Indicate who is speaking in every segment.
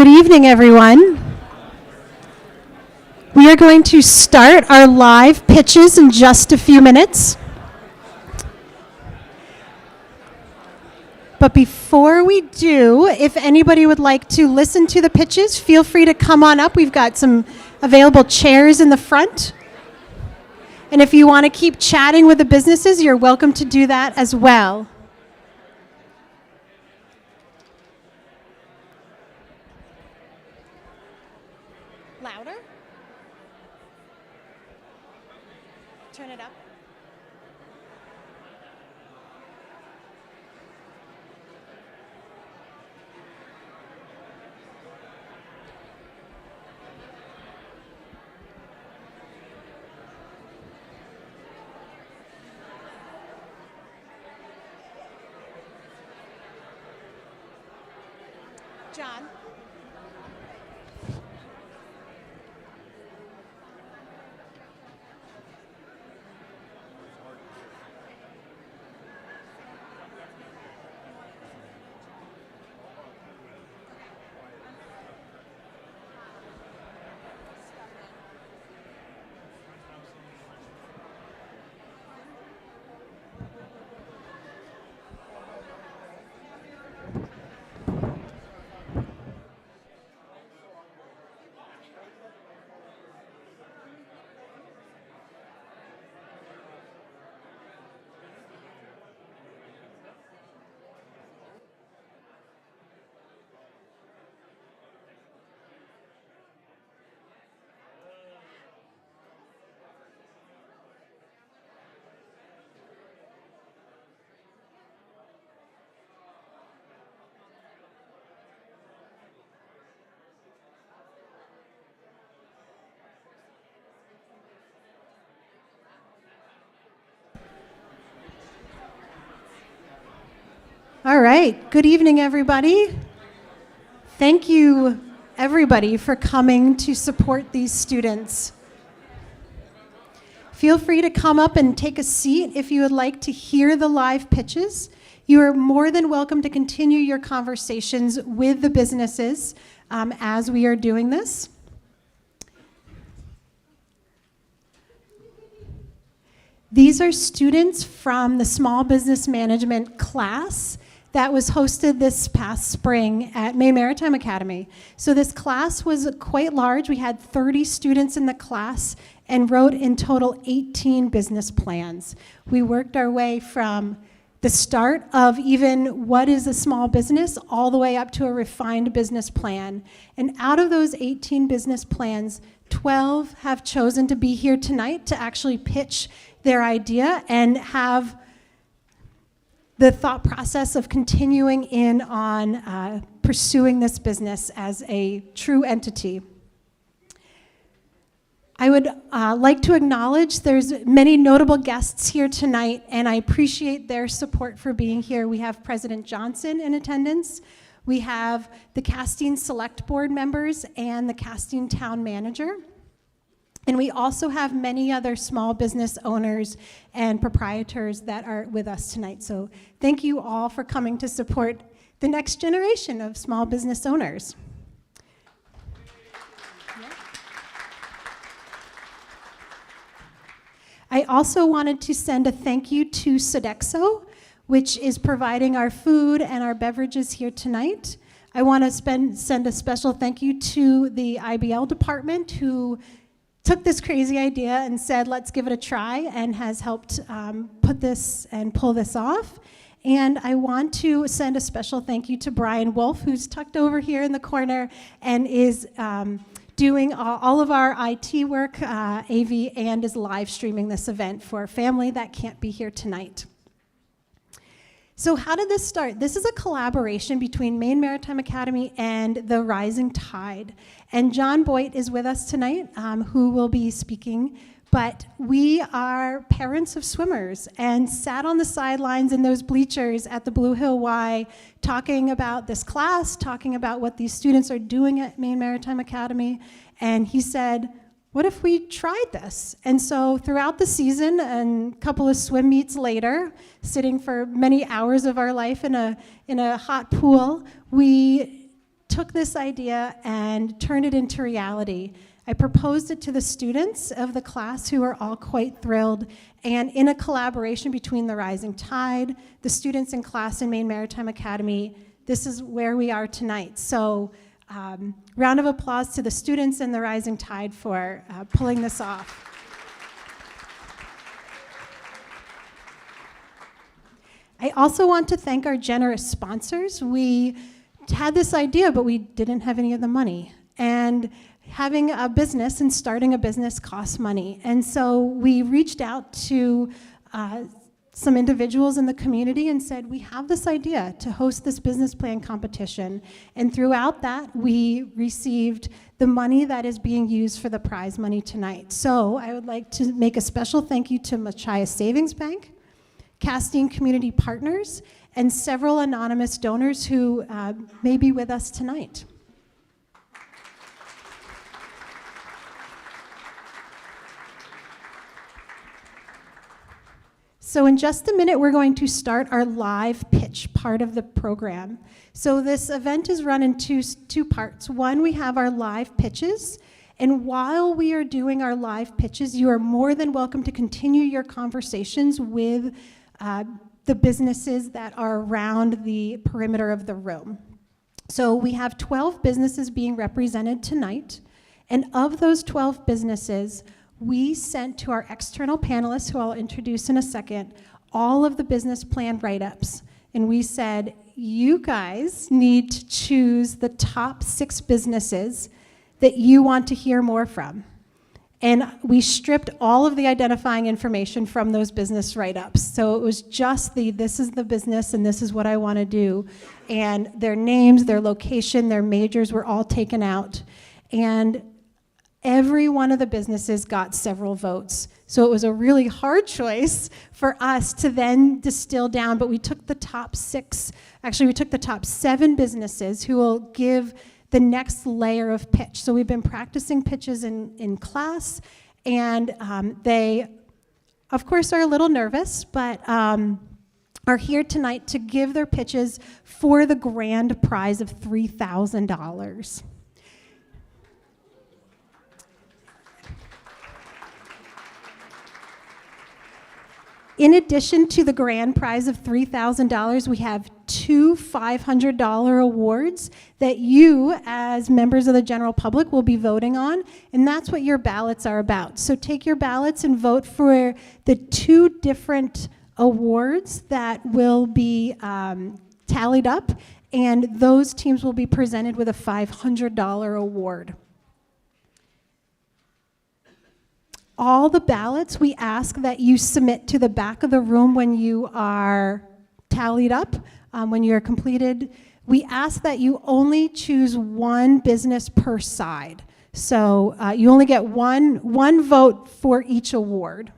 Speaker 1: Good evening, everyone. We are going to start our live pitches in just a few minutes. But before we do, if anybody would like to listen to the pitches, feel free to come on up. We've got some available chairs in the front. And if you want to keep chatting with the businesses, you're welcome to do that as well. Louder? Turn it up. John. All right, good evening, everybody. Thank you, everybody, for coming to support these students. Feel free to come up and take a seat if you would like to hear the live pitches. You are more than welcome to continue your conversations with the businesses as we are doing this. These are students from the Small Business Management class that was hosted this past spring at Maine Maritime Academy. So this class was quite large. We had 30 students in the class and wrote in total 18 business plans. We worked our way from the start of even what is a small business all the way up to a refined business plan. And out of those 18 business plans, 12 have chosen to be here tonight to actually pitch their idea and have the thought process of continuing in on pursuing this business as a true entity. I would like to acknowledge there's many notable guests here tonight, and I appreciate their support for being here. We have President Johnson in attendance. We have the Casting Select Board members and the Casting Town Manager. And we also have many other small business owners and proprietors that are with us tonight. So thank you all for coming to support the next generation of small business owners. I also wanted to send a thank you to Sodexo, which is providing our food and our beverages here tonight. I want to send a special thank you to the IBL department who took this crazy idea and said, let's give it a try, and has helped put this and pull this off. And I want to send a special thank you to Brian Wolf, who's tucked over here in the corner and is doing all of our IT work, AV, and is live streaming this event for a family that can't be here tonight. So how did this start? This is a collaboration between Maine Maritime Academy and the Rising Tide. And John Boyd is with us tonight, who will be speaking. But we are parents of swimmers and sat on the sidelines in those bleachers at the Blue Hill Y talking about this class, talking about what these students are doing at Maine Maritime Academy. And he said, what if we tried this? And so throughout the season and a couple of swim meets later, sitting for many hours of our life in a hot pool, we took this idea and turned it into reality. I proposed it to the students of the class, who are all quite thrilled, and in a collaboration between the Rising Tide, the students in class in Maine Maritime Academy, this is where we are tonight. So round of applause to the students and the Rising Tide for pulling this off. I also want to thank our generous sponsors. We had this idea, but we didn't have any of the money. And having a business and starting a business costs money. And so we reached out to some individuals in the community and said, we have this idea to host this business plan competition. And throughout that, we received the money that is being used for the prize money tonight. So I would like to make a special thank you to Machias Savings Bank, Castine Community Partners, and several anonymous donors who may be with us tonight. So in just a minute, we're going to start our live pitch part of the program. So this event is run in two parts. One, we have our live pitches. And while we are doing our live pitches, you are more than welcome to continue your conversations with the businesses that are around the perimeter of the room. So we have 12 businesses being represented tonight, and of those 12 businesses, we sent to our external panelists, who I'll introduce in a second, all of the business plan write-ups. And we said, you guys need to choose the top 6 businesses that you want to hear more from. And we stripped all of the identifying information from those business write-ups. So it was just this is the business and this is what I want to do. And their names, their location, their majors were all taken out. And every one of the businesses got several votes. So it was a really hard choice for us to then distill down, but we took the top 6, actually we took the top 7 businesses who will give the next layer of pitch. So we've been practicing pitches in class, and they, of course, are a little nervous, but are here tonight to give their pitches for the grand prize of $3,000. In addition to the grand prize of $3,000, we have 2 $500 awards that you, as members of the general public, will be voting on, and that's what your ballots are about. So take your ballots and vote for the 2 different awards that will be tallied up, and those teams will be presented with a $500 award. All the ballots we ask that you submit to the back of the room when you are tallied up, when you're completed. We ask that you only choose one business per side. So you only get one vote for each award.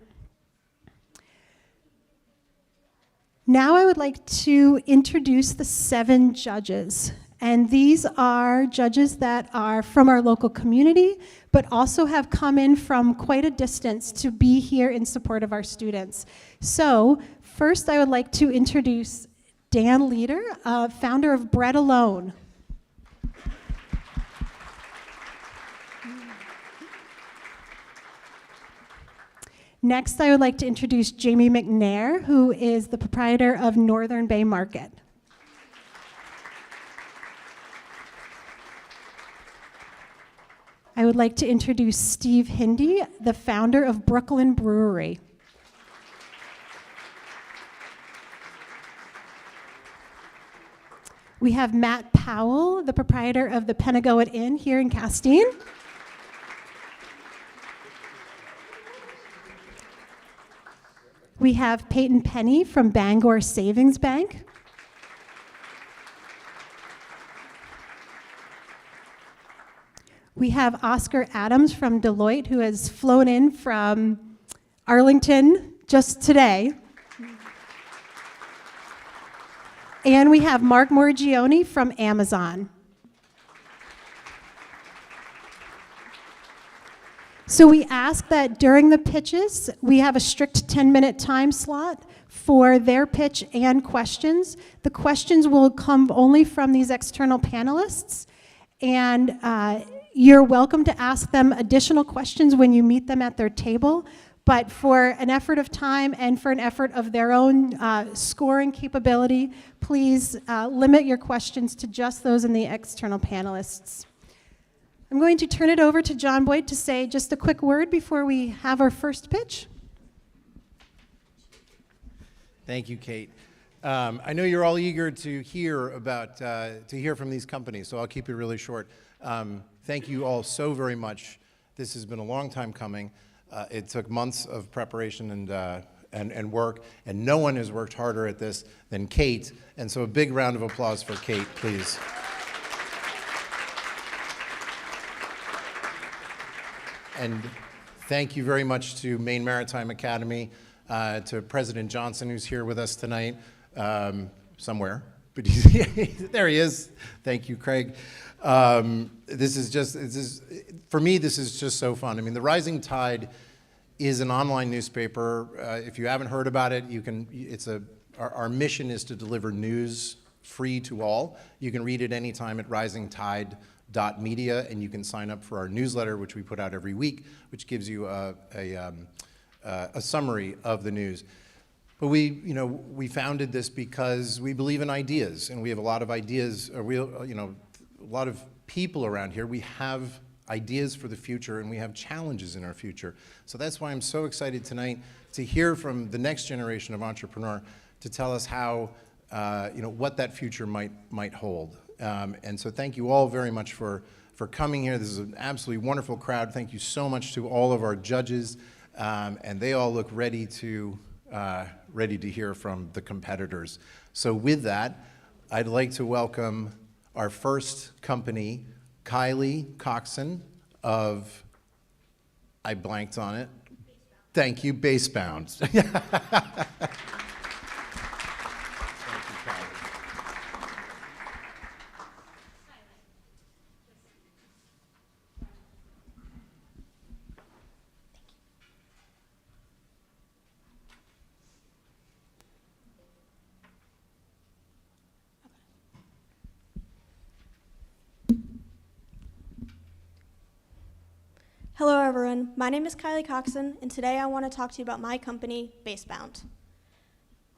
Speaker 1: Now I would like to introduce the 7 judges. And these are judges that are from our local community, but also have come in from quite a distance to be here in support of our students. So first I would like to introduce Dan Leader, founder of Bread Alone. Next, I would like to introduce Jamie McNair, who is the proprietor of Northern Bay Market. I would like to introduce Steve Hindy, the founder of Brooklyn Brewery. We have Matt Powell, the proprietor of the Penagoet Inn here in Castine. We have Peyton Penny from Bangor Savings Bank. We have Oscar Adams from Deloitte, who has flown in from Arlington just today. And we have Mark Morgione from Amazon. So we ask that during the pitches, we have a strict 10-minute time slot for their pitch and questions. The questions will come only from these external panelists, And you're welcome to ask them additional questions when you meet them at their table. But for an effort of time and for an effort of their own scoring capability, please limit your questions to just those in the external panelists. I'm going to turn it over to John Boyd to say just a quick word before we have our first pitch.
Speaker 2: Thank you, Kate. I know you're all eager to hear from these companies, so I'll keep it really short. Thank you all so very much. This has been a long time coming. It took months of preparation and work, and no one has worked harder at this than Kate. And so a big round of applause for Kate, please. And thank you very much to Maine Maritime Academy, to President Johnson, who's here with us tonight, somewhere, but there he is. Thank you, Craig. For me, this is just so fun. I mean, the Rising Tide is an online newspaper. If you haven't heard about it, our mission is to deliver news free to all. You can read it anytime at risingtide.media, and you can sign up for our newsletter, which we put out every week, which gives you a summary of the news. But we founded this because we believe in ideas, and we have a lot of ideas. A lot of people around here. We have ideas for the future, and we have challenges in our future. So that's why I'm so excited tonight to hear from the next generation of entrepreneur to tell us how, what that future might hold. And so thank you all very much for coming here. This is an absolutely wonderful crowd. Thank you so much to all of our judges, and they all look ready to hear from the competitors. So with that, I'd like to welcome our first company, Kylie Coxon of, I blanked on it. Thank you, Basebound.
Speaker 3: Hello everyone, my name is Kylie Coxon, and today I want to talk to you about my company, Basebound.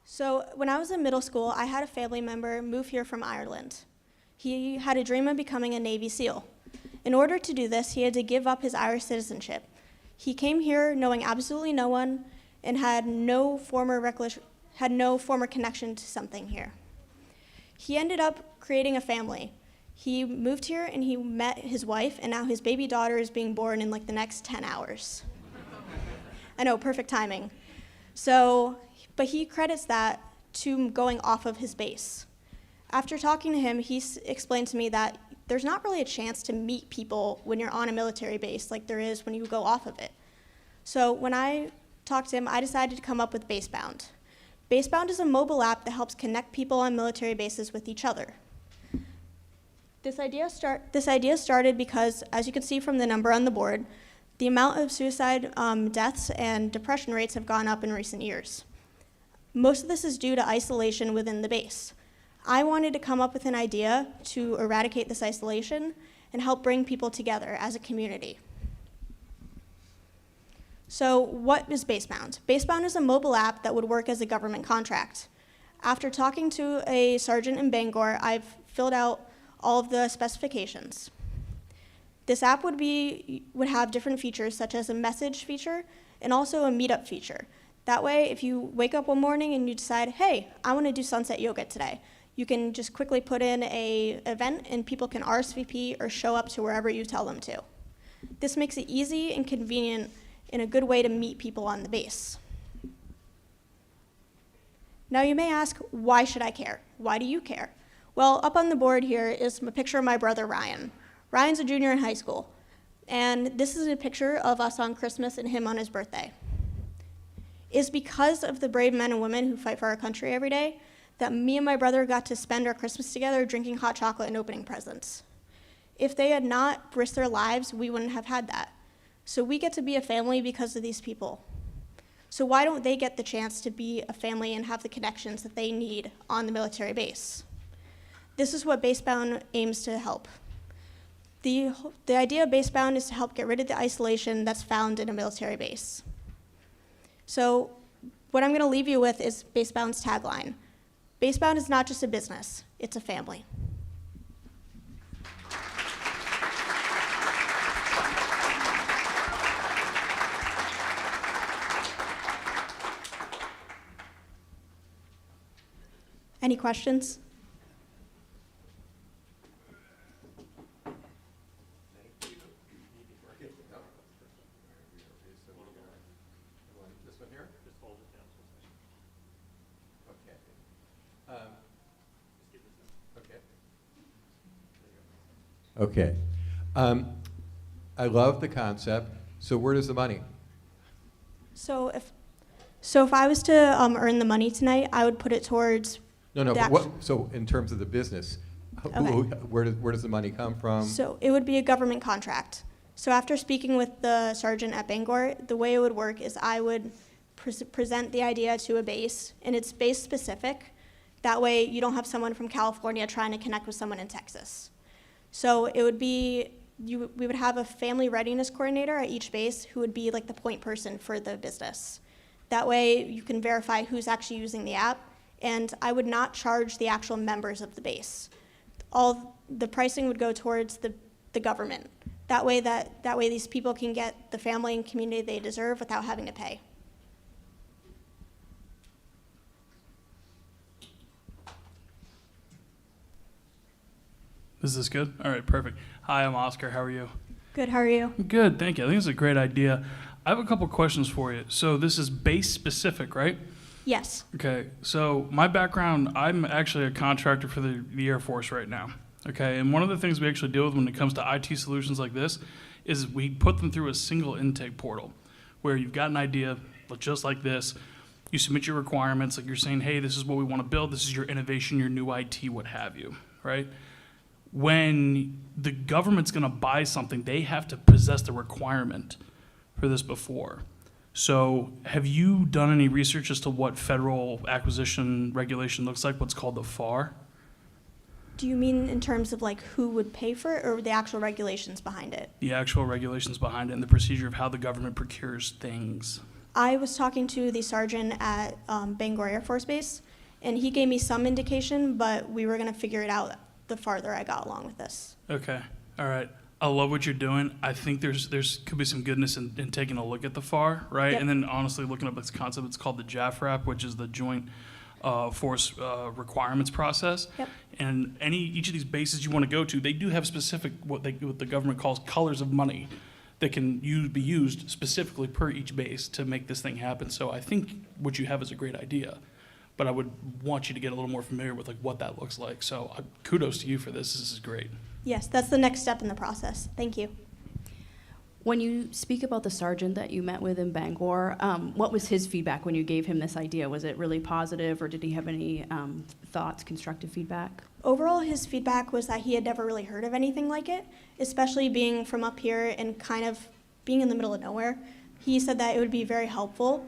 Speaker 3: So when I was in middle school, I had a family member move here from Ireland. He had a dream of becoming a Navy SEAL. In order to do this, he had to give up his Irish citizenship. He came here knowing absolutely no one and had no former connection to something here. He ended up creating a family. He moved here and he met his wife, and now his baby daughter is being born in like the next 10 hours. I know, perfect timing. But he credits that to going off of his base. After talking to him, he explained to me that there's not really a chance to meet people when you're on a military base like there is when you go off of it. So when I talked to him, I decided to come up with Basebound. Basebound is a mobile app that helps connect people on military bases with each other. This idea started because, as you can see from the number on the board, the amount of suicide deaths and depression rates have gone up in recent years. Most of this is due to isolation within the base. I wanted to come up with an idea to eradicate this isolation and help bring people together as a community. So what is Basebound? Basebound is a mobile app that would work as a government contract. After talking to a sergeant in Bangor, I've filled out all of the specifications. This app would have different features, such as a message feature and also a meetup feature. That way, if you wake up one morning and you decide, hey, I want to do sunset yoga today, you can just quickly put in an event and people can RSVP or show up to wherever you tell them to. This makes it easy and convenient and a good way to meet people on the base. Now you may ask, why should I care? Why do you care? Well, up on the board here is a picture of my brother, Ryan. Ryan's a junior in high school, and this is a picture of us on Christmas and him on his birthday. It's because of the brave men and women who fight for our country every day that me and my brother got to spend our Christmas together drinking hot chocolate and opening presents. If they had not risked their lives, we wouldn't have had that. So we get to be a family because of these people. So why don't they get the chance to be a family and have the connections that they need on the military base? This is what Basebound aims to help. The idea of Basebound is to help get rid of the isolation that's found in a military base. So what I'm going to leave you with is Basebound's tagline. Basebound is not just a business, it's a family. Any questions?
Speaker 4: Okay. I love the concept. So where does the money?
Speaker 3: So if I was to earn the money tonight, I would put it towards.
Speaker 4: No,
Speaker 3: The
Speaker 4: but
Speaker 3: act-
Speaker 4: so in terms of the business,
Speaker 3: Okay.
Speaker 4: where does the money come from?
Speaker 3: So it would be a government contract. So after speaking with the sergeant at Bangor, the way it would work is I would present the idea to a base, and it's base specific. That way you don't have someone from California trying to connect with someone in Texas. So it would be, we would have a family readiness coordinator at each base who would be like the point person for the business. That way you can verify who's actually using the app, and I would not charge the actual members of the base. All the pricing would go towards the government. That way these people can get the family and community they deserve without having to pay.
Speaker 5: Is this good? All right, perfect. Hi, I'm Oscar. How are you?
Speaker 3: Good, how are you?
Speaker 5: Good, thank you. I think it's a great idea. I have a couple questions for you. So this is base specific, right?
Speaker 3: Yes.
Speaker 5: Okay, so my background, I'm actually a contractor for the Air Force right now. Okay, and one of the things we actually deal with when it comes to IT solutions like this is we put them through a single intake portal where you've got an idea, just like this. You submit your requirements, like you're saying, hey, this is what we want to build, this is your innovation, your new IT, what have you, right? When the government's going to buy something, they have to possess the requirement for this before. So have you done any research as to what federal acquisition regulation looks like, what's called the FAR?
Speaker 3: Do you mean in terms of like who would pay for it or the actual regulations behind it?
Speaker 5: The actual regulations behind it and the procedure of how the government procures things.
Speaker 3: I was talking to the sergeant at Bangor Air Force Base, and he gave me some indication, but we were going to figure it out the farther I got along with this.
Speaker 5: Okay, all right. I love what you're doing. I think there's could be some goodness in taking a look at the FAR, right?
Speaker 3: Yep.
Speaker 5: And then honestly looking up this concept, it's called the JAFRAP, which is the Joint Force Requirements Process.
Speaker 3: Yep.
Speaker 5: And each of these bases you want to go to, they do have specific what the government calls colors of money that can be used specifically per each base to make this thing happen. So I think what you have is a great idea, but I would want you to get a little more familiar with like what that looks like. So kudos to you for this. This is great.
Speaker 3: Yes, that's the next step in the process. Thank you.
Speaker 6: When you speak about the sergeant that you met with in Bangor, what was his feedback when you gave him this idea? Was it really positive, or did he have any thoughts, constructive feedback?
Speaker 3: Overall, his feedback was that he had never really heard of anything like it, especially being from up here and kind of being in the middle of nowhere. He said that it would be very helpful.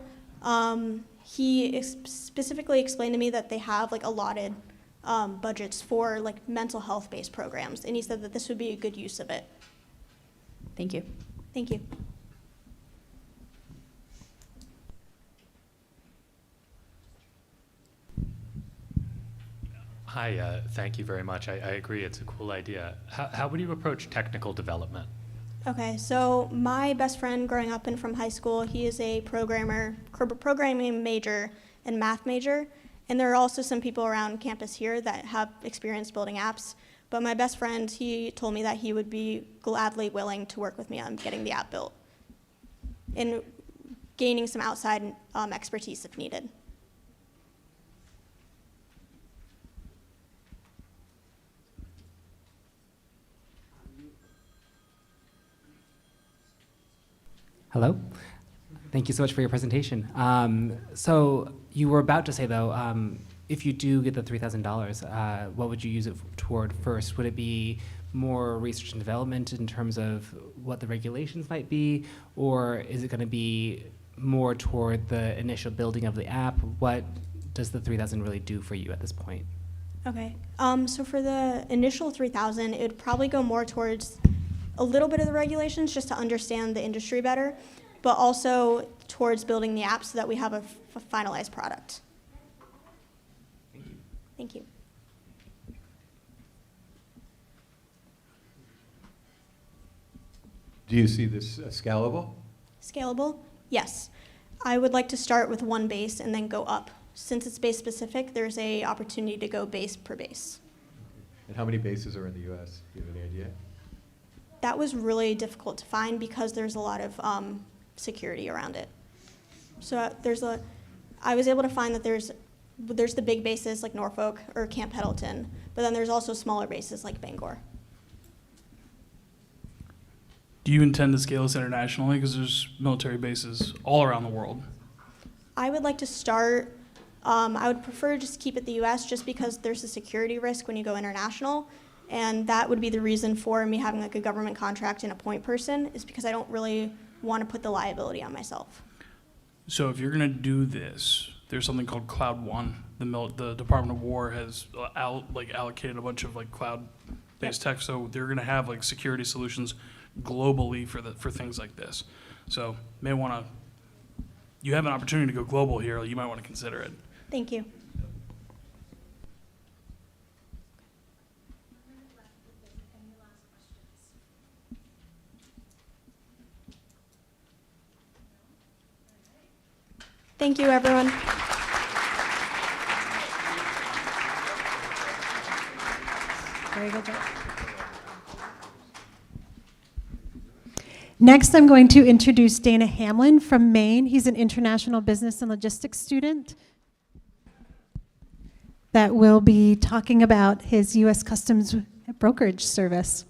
Speaker 3: He specifically explained to me that they have like allotted budgets for like mental health based programs, and he said that this would be a good use of it.
Speaker 6: Thank you.
Speaker 3: Thank you.
Speaker 7: Hi, thank you very much. I agree, it's a cool idea. How would you approach technical development?
Speaker 3: Okay, so my best friend growing up and from high school, he is a programming major and math major, and there are also some people around campus here that have experience building apps. But my best friend, he told me that he would be gladly willing to work with me on getting the app built and gaining some outside expertise if needed.
Speaker 8: Hello. Thank you so much for your presentation. So you were about to say, though, if you do get the $3,000, what would you use it toward first? Would it be more research and development in terms of what the regulations might be, or is it going to be more toward the initial building of the app? What does the $3,000 really do for you at this point?
Speaker 3: Okay, so for the initial $3,000, it would probably go more towards a little bit of the regulations just to understand the industry better, but also towards building the app so that we have a finalized product. Thank you.
Speaker 4: Do you see this scalable?
Speaker 3: Scalable? Yes. I would like to start with one base and then go up. Since it's base specific, there's a opportunity to go base per base.
Speaker 4: And how many bases are in the US? Do you have any idea?
Speaker 3: That was really difficult to find because there's a lot of security around it. So I was able to find that there's the big bases like Norfolk or Camp Pendleton, but then there's also smaller bases like Bangor.
Speaker 5: Do you intend to scale this internationally? Because there's military bases all around the world.
Speaker 3: I would like to start, I would prefer just keep it the US just because there's a security risk when you go international. And that would be the reason for me having like a government contract and a point person, is because I don't really want to put the liability on myself.
Speaker 5: So if you're going to do this, there's something called Cloud One. The Department of War has allocated a bunch of like cloud-based tech, so they're going to have like security solutions globally for things like this. So you have an opportunity to go global here. You might want to consider it.
Speaker 3: Thank you. Thank you, everyone.
Speaker 1: Very good job. Next, I'm going to introduce Dana Hamlin from Maine. He's an international business and logistics student that will be talking about his U.S. Customs brokerage service.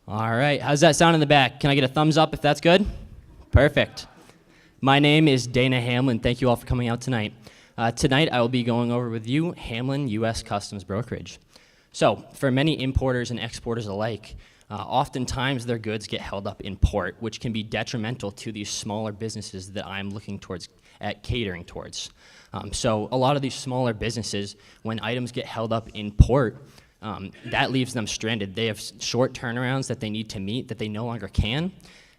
Speaker 9: All right, how's that sound in the back? Can I get a thumbs up if that's good? Perfect. My name is Dana Hamlin. Thank you all for coming out tonight. Tonight I will be going over with you Hamlin U.S. Customs Brokerage. So for many importers and exporters alike, oftentimes their goods get held up in port, which can be detrimental to these smaller businesses that I'm looking at catering towards. So a lot of these smaller businesses, when items get held up in port, that leaves them stranded. They have short turnarounds that they need to meet that they no longer can.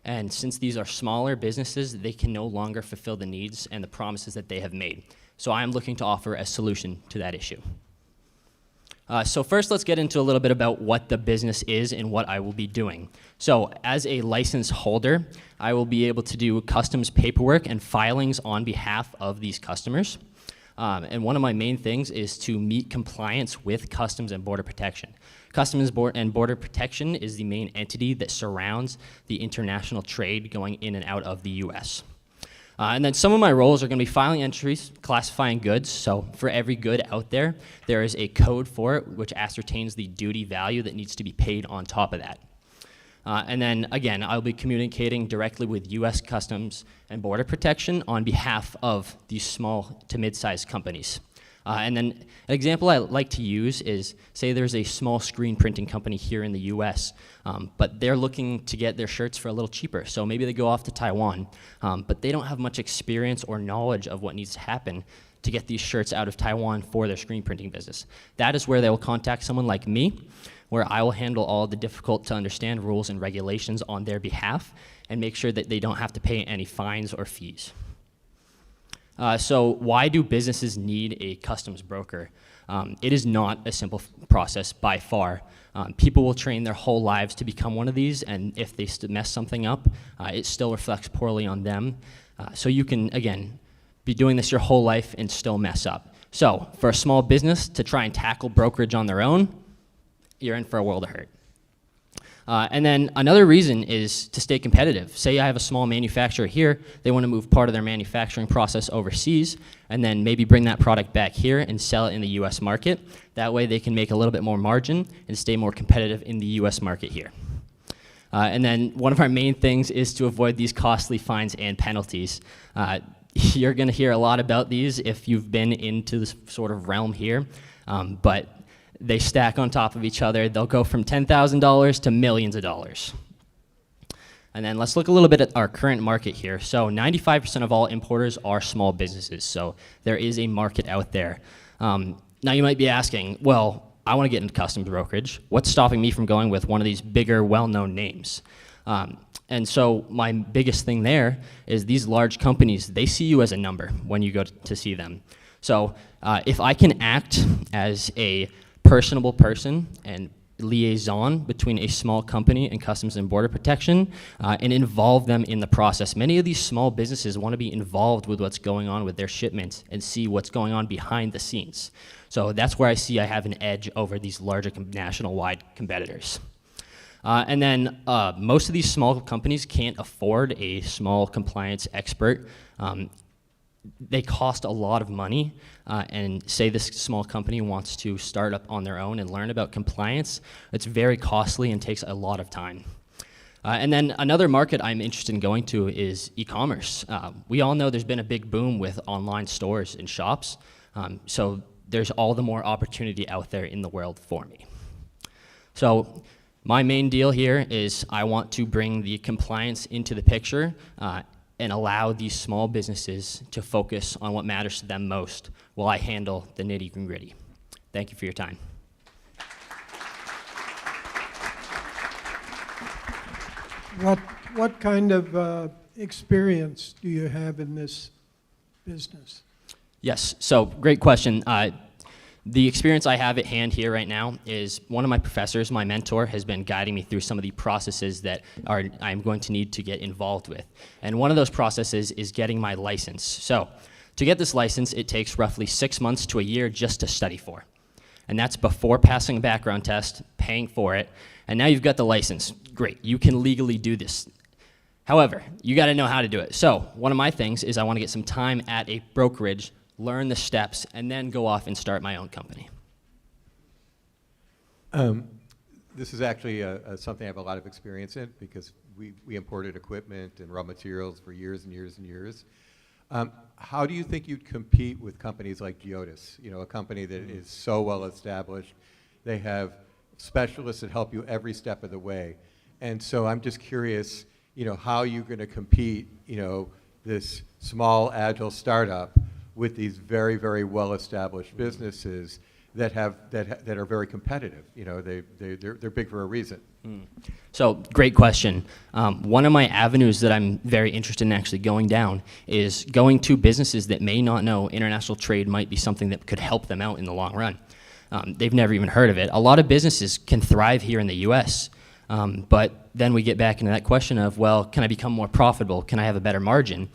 Speaker 9: And since these are smaller businesses, they can no longer fulfill the needs and the promises that they have made. So I'm looking to offer a solution to that issue. So first, let's get into a little bit about what the business is and what I will be doing. So as a license holder, I will be able to do customs paperwork and filings on behalf of these customers. And one of my main things is to meet compliance with Customs and Border Protection. Customs and Border Protection is the main entity that surrounds the international trade going in and out of the U.S. And then some of my roles are going to be filing entries, classifying goods. So for every good out there, there is a code for it which ascertains the duty value that needs to be paid on top of that. And then, again, I'll be communicating directly with U.S. Customs and Border Protection on behalf of these small to mid-sized companies. And then an example I like to use is, say there's a small screen printing company here in the U.S., but they're looking to get their shirts for a little cheaper. So maybe they go off to Taiwan, but they don't have much experience or knowledge of what needs to happen to get these shirts out of Taiwan for their screen printing business. That is where they will contact someone like me, where I will handle all the difficult to understand rules and regulations on their behalf and make sure that they don't have to pay any fines or fees. So why do businesses need a customs broker? It is not a simple process by far. People will train their whole lives to become one of these, and if they mess something up, it still reflects poorly on them. So you can, again, be doing this your whole life and still mess up. So for a small business to try and tackle brokerage on their own, you're in for a world of hurt. And then another reason is to stay competitive. Say I have a small manufacturer here, they want to move part of their manufacturing process overseas, and then maybe bring that product back here and sell it in the US market. That way they can make a little bit more margin and stay more competitive in the US market here. And then one of our main things is to avoid these costly fines and penalties. You're going to hear a lot about these if you've been into this sort of realm here, but they stack on top of each other. They'll go from $10,000 to millions of dollars. And then let's look a little bit at our current market here. So 95% of all importers are small businesses, so there is a market out there. Now you might be asking, well, I want to get into customs brokerage. What's stopping me from going with one of these bigger, well-known names? And so my biggest thing there is these large companies, they see you as a number when you go to see them. So if I can act as a personable person and liaison between a small company and Customs and Border Protection and involve them in the process. Many of these small businesses want to be involved with what's going on with their shipments and see what's going on behind the scenes. So that's where I see I have an edge over these larger national-wide competitors. And then most of these small companies can't afford a small compliance expert. They cost a lot of money, and say this small company wants to start up on their own and learn about compliance, it's very costly and takes a lot of time. And then another market I'm interested in going to is e-commerce. We all know there's been a big boom with online stores and shops, so there's all the more opportunity out there in the world for me. So my main deal here is I want to bring the compliance into the picture and allow these small businesses to focus on what matters to them most while I handle the nitty-gritty. Thank you for your time.
Speaker 10: What kind of experience do you have in this business?
Speaker 9: Yes, so great question. The experience I have at hand here right now is one of my professors, my mentor, has been guiding me through some of the processes that I'm going to need to get involved with. And one of those processes is getting my license. So to get this license, it takes roughly 6 months to a year just to study for. And that's before passing a background test, paying for it, and now you've got the license. Great, you can legally do this. However, you gotta know how to do it. So one of my things is I wanna get some time at a brokerage, learn the steps, and then go off and start my own company.
Speaker 4: This is actually something I have a lot of experience in because we imported equipment and raw materials for years and years and years. How do you think you'd compete with companies like Geodis, a company that is so well established? They have specialists that help you every step of the way. And so I'm just curious, how you're going to compete, this small, agile startup with these very, very well-established businesses that are very competitive. They're big for a reason.
Speaker 9: So great question. One of my avenues that I'm very interested in actually going down is going to businesses that may not know international trade might be something that could help them out in the long run. They've never even heard of it. A lot of businesses can thrive here in the US, but then we get back into that question of, well, can I become more profitable? Can I have a better margin?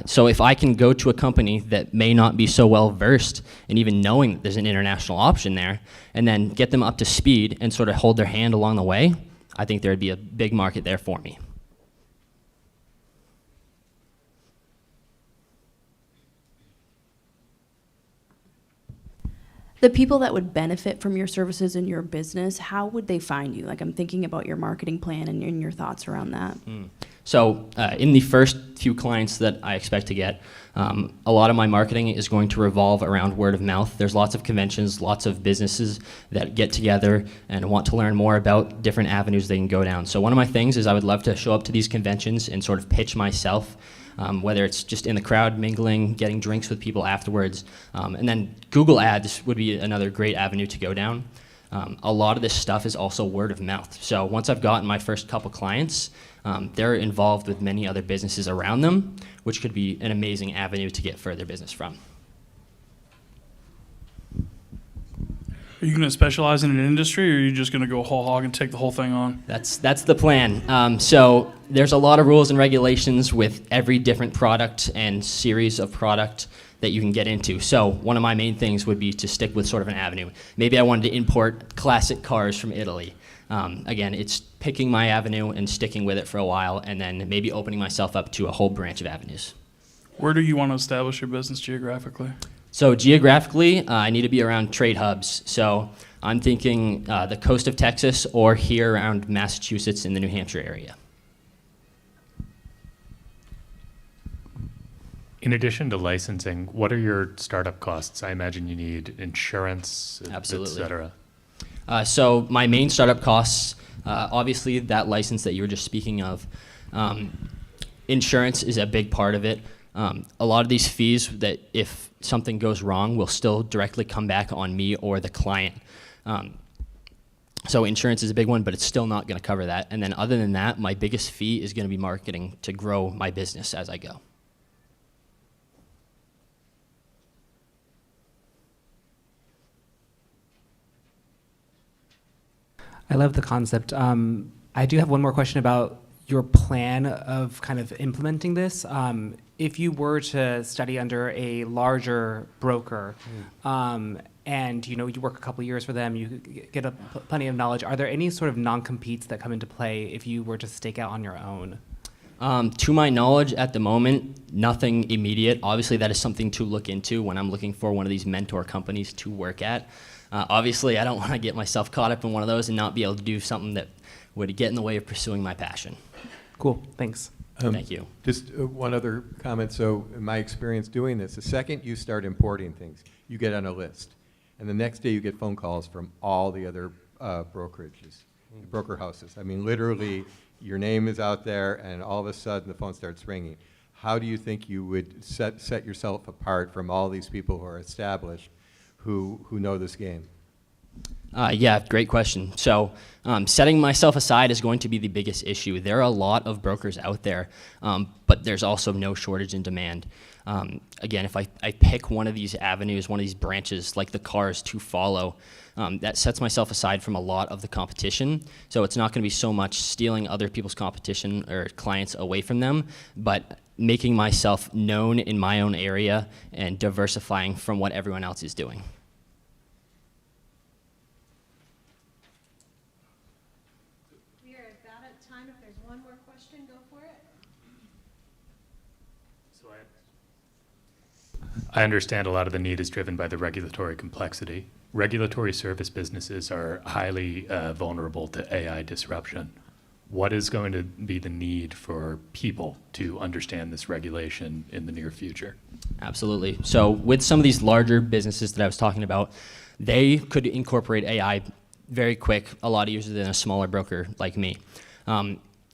Speaker 9: So if I can go to a company that may not be so well versed in even knowing that there's an international option there, and then get them up to speed and sort of hold their hand along the way, I think there would be a big market there for me.
Speaker 6: The people that would benefit from your services in your business, how would they find you? Like, I'm thinking about your marketing plan and your thoughts around that.
Speaker 9: So in the first few clients that I expect to get, a lot of my marketing is going to revolve around word of mouth. There's lots of conventions, lots of businesses that get together and want to learn more about different avenues they can go down. So one of my things is I would love to show up to these conventions and sort of pitch myself, whether it's just in the crowd mingling, getting drinks with people afterwards. And then Google Ads would be another great avenue to go down. A lot of this stuff is also word of mouth. So once I've gotten my first couple clients, they're involved with many other businesses around them, which could be an amazing avenue to get further business from.
Speaker 5: Are you going to specialize in an industry, or are you just going to go whole hog and take the whole thing on?
Speaker 9: That's the plan. So there's a lot of rules and regulations with every different product and series of product that you can get into. So one of my main things would be to stick with sort of an avenue. Maybe I wanted to import classic cars from Italy. Again, it's picking my avenue and sticking with it for a while, and then maybe opening myself up to a whole branch of avenues.
Speaker 5: Where do you want to establish your business geographically?
Speaker 9: So geographically, I need to be around trade hubs. So I'm thinking the coast of Texas or here around Massachusetts in the New Hampshire area.
Speaker 7: In addition to licensing, what are your startup costs? I imagine you need insurance,
Speaker 9: Absolutely.
Speaker 7: et cetera.
Speaker 9: So my main startup costs, obviously that license that you were just speaking of, insurance is a big part of it. A lot of these fees that if something goes wrong will still directly come back on me or the client. So insurance is a big one, but it's still not going to cover that. And then other than that, my biggest fee is going to be marketing to grow my business as I go.
Speaker 8: I love the concept. I do have one more question about your plan of kind of implementing this. If you were to study under a larger broker, and you work a couple years for them, you get plenty of knowledge. Are there any sort of non-competes that come into play if you were to stake out on your own?
Speaker 9: To my knowledge, at the moment, nothing immediate. Obviously, that is something to look into when I'm looking for one of these mentor companies to work at. Obviously, I don't want to get myself caught up in one of those and not be able to do something that would get in the way of pursuing my passion.
Speaker 8: Cool, thanks.
Speaker 9: Thank you.
Speaker 4: Just one other comment. So in my experience doing this, the second you start importing things, you get on a list. And the next day you get phone calls from all the other brokerages, broker houses. I mean, literally, your name is out there, and all of a sudden the phone starts ringing. How do you think you would set yourself apart from all these people who are established, who know this game?
Speaker 9: Yeah, great question. So setting myself aside is going to be the biggest issue. There are a lot of brokers out there, but there's also no shortage in demand. Again, if I pick one of these avenues, one of these branches, like the cars to follow, that sets myself aside from a lot of the competition. So it's not going to be so much stealing other people's competition or clients away from them, but making myself known in my own area and diversifying from what everyone else is doing.
Speaker 1: We are about at time. If there's one more question, go for it.
Speaker 7: So I understand a lot of the need is driven by the regulatory complexity. Regulatory service businesses are highly vulnerable to AI disruption. What is going to be the need for people to understand this regulation in the near future?
Speaker 9: Absolutely. So with some of these larger businesses that I was talking about, they could incorporate AI very quick, a lot easier than a smaller broker like me.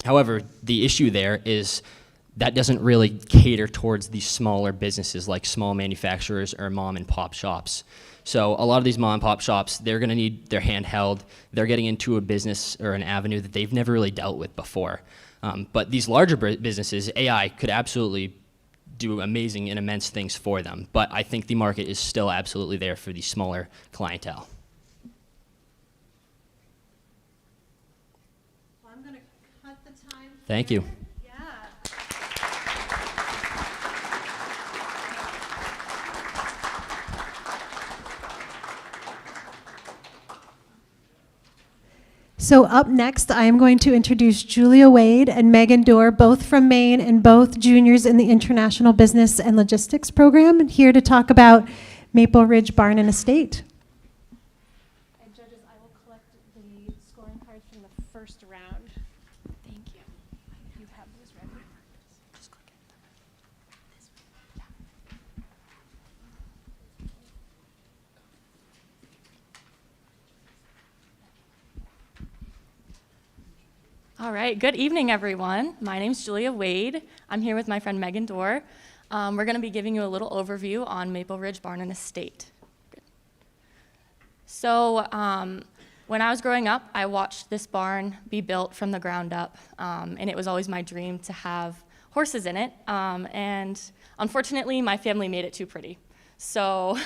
Speaker 9: However, the issue there is that doesn't really cater towards these smaller businesses like small manufacturers or mom and pop shops. So a lot of these mom and pop shops, they're going to need their hand held. They're getting into a business or an avenue that they've never really dealt with before. But these larger businesses, AI could absolutely do amazing and immense things for them. But I think the market is still absolutely there for the smaller clientele.
Speaker 1: Well, I'm going to cut the time.
Speaker 9: Thank you.
Speaker 1: Yeah. So up next, I am going to introduce Julia Wade and Megan Dorr, both from Maine and both juniors in the International Business and Logistics program, here to talk about Maple Ridge Barn and Estate. And judges, I will collect the scoring cards from the first round. Thank you. You have those ready? Just click it.
Speaker 11: All right, good evening, everyone. My name's Julia Wade. I'm here with my friend Megan Dorr. We're going to be giving you a little overview on Maple Ridge Barn and Estate. Good. So when I was growing up, I watched this barn be built from the ground up, and it was always my dream to have horses in it. And unfortunately, my family made it too pretty. So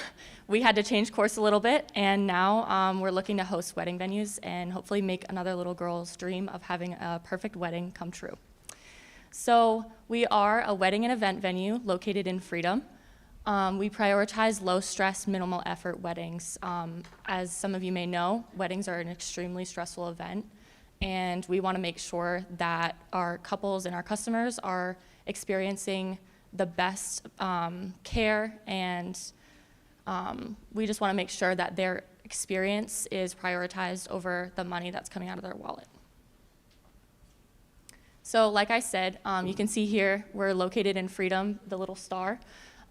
Speaker 11: we had to change course a little bit, and now we're looking to host wedding venues and hopefully make another little girl's dream of having a perfect wedding come true. So we are a wedding and event venue located in Freedom. We prioritize low-stress, minimal-effort weddings. As some of you may know, weddings are an extremely stressful event, and we want to make sure that our couples and our customers are experiencing the best care, and we just want to make sure that their experience is prioritized over the money that's coming out of their wallet. So like I said, you can see here we're located in Freedom, the little star.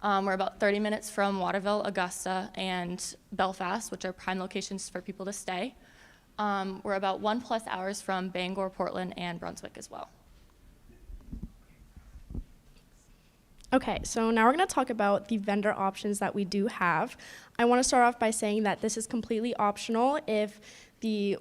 Speaker 11: We're about 30 minutes from Waterville, Augusta, and Belfast, which are prime locations for people to stay. We're about 1+ hours from Bangor, Portland, and Brunswick as well.
Speaker 12: Okay, so now we're going to talk about the vendor options that we do have. I want to start off by saying that this is completely optional. If the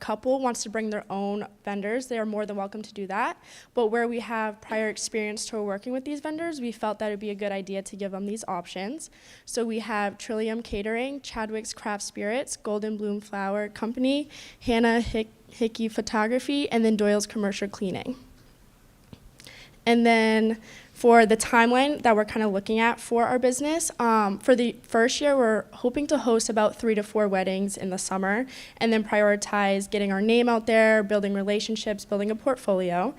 Speaker 12: couple wants to bring their own vendors, they are more than welcome to do that. But where we have prior experience to working with these vendors, we felt that it would be a good idea to give them these options. So we have Trillium Catering, Chadwick's Craft Spirits, Golden Bloom Flower Company, Hannah Hickey Photography, and then Doyle's Commercial Cleaning. And then for the timeline that we're kind of looking at for our business, for the first year, we're hoping to host about 3 to 4 weddings in the summer, and then prioritize getting our name out there, building relationships, building a portfolio.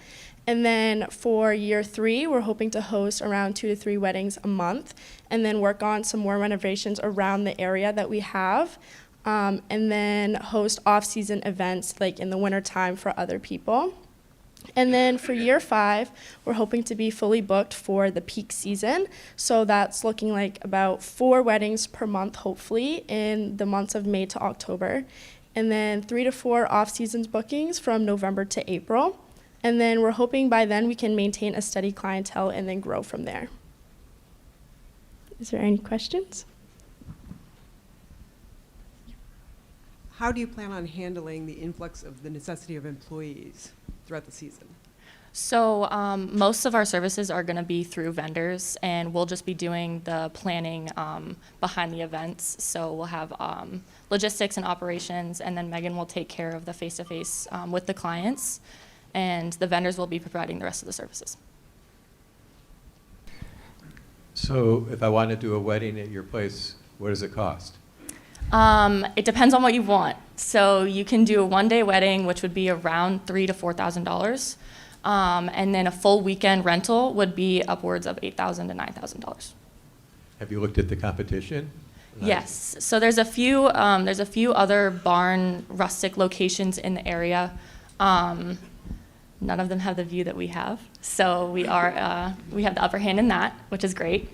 Speaker 12: And then for year 3, we're hoping to host around 2 to 3 weddings a month, and then work on some more renovations around the area that we have, and then host off-season events like in the wintertime for other people. And then for year 5, we're hoping to be fully booked for the peak season. So that's looking like about 4 weddings per month, hopefully, in the months of May to October. And then 3 to 4 off-season bookings from November to April. And then we're hoping by then we can maintain a steady clientele and then grow from there. Is there any questions?
Speaker 13: How do you plan on handling the influx of the necessity of employees throughout the season?
Speaker 11: So most of our services are going to be through vendors, and we'll just be doing the planning behind the events. So we'll have logistics and operations, and then Megan will take care of the face-to-face with the clients, and the vendors will be providing the rest of the services.
Speaker 4: So if I want to do a wedding at your place, what does it cost?
Speaker 11: It depends on what you want. So you can do a one-day wedding, which would be around $3,000 to $4,000, and then a full weekend rental would be upwards of $8,000 to $9,000.
Speaker 4: Have you looked at the competition?
Speaker 11: Yes. So there's a few other barn rustic locations in the area. None of them have the view that we have. So we have the upper hand in that, which is great.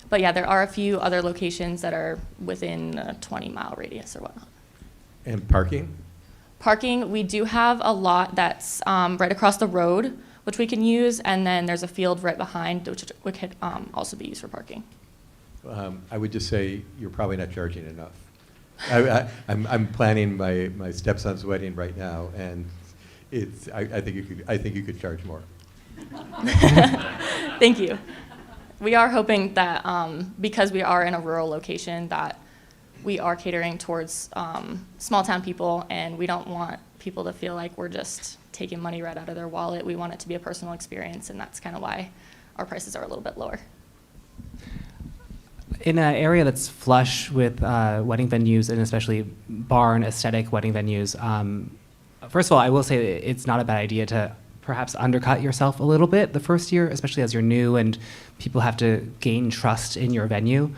Speaker 11: But yeah, there are a few other locations that are within a 20-mile radius or whatnot.
Speaker 4: And parking?
Speaker 11: Parking, we do have a lot that's right across the road, which we can use, and then there's a field right behind, which could also be used for parking.
Speaker 4: I would just say you're probably not charging enough. I'm planning my stepson's wedding right now, and I think you could charge more.
Speaker 11: Thank you. We are hoping that because we are in a rural location, that we are catering towards small town people, and we don't want people to feel like we're just taking money right out of their wallet. We want it to be a personal experience, and that's kind of why our prices are a little bit lower.
Speaker 8: In an area that's flush with wedding venues, and especially barn aesthetic wedding venues, first of all, I will say it's not a bad idea to perhaps undercut yourself a little bit the first year, especially as you're new and people have to gain trust in your venue.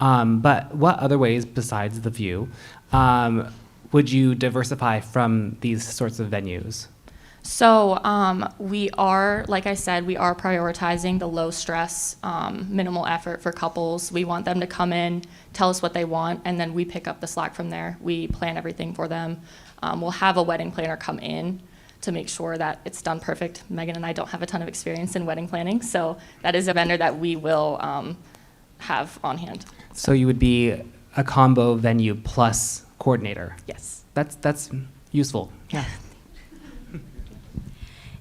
Speaker 8: But what other ways besides the view would you diversify from these sorts of venues?
Speaker 11: So we are, like I said, we are prioritizing the low stress, minimal effort for couples. We want them to come in, tell us what they want, and then we pick up the slack from there. We plan everything for them. We'll have a wedding planner come in to make sure that it's done perfect. Megan and I don't have a ton of experience in wedding planning, so that is a vendor that we will have on hand.
Speaker 8: So you would be a combo venue plus coordinator?
Speaker 11: Yes.
Speaker 8: That's useful. Yeah.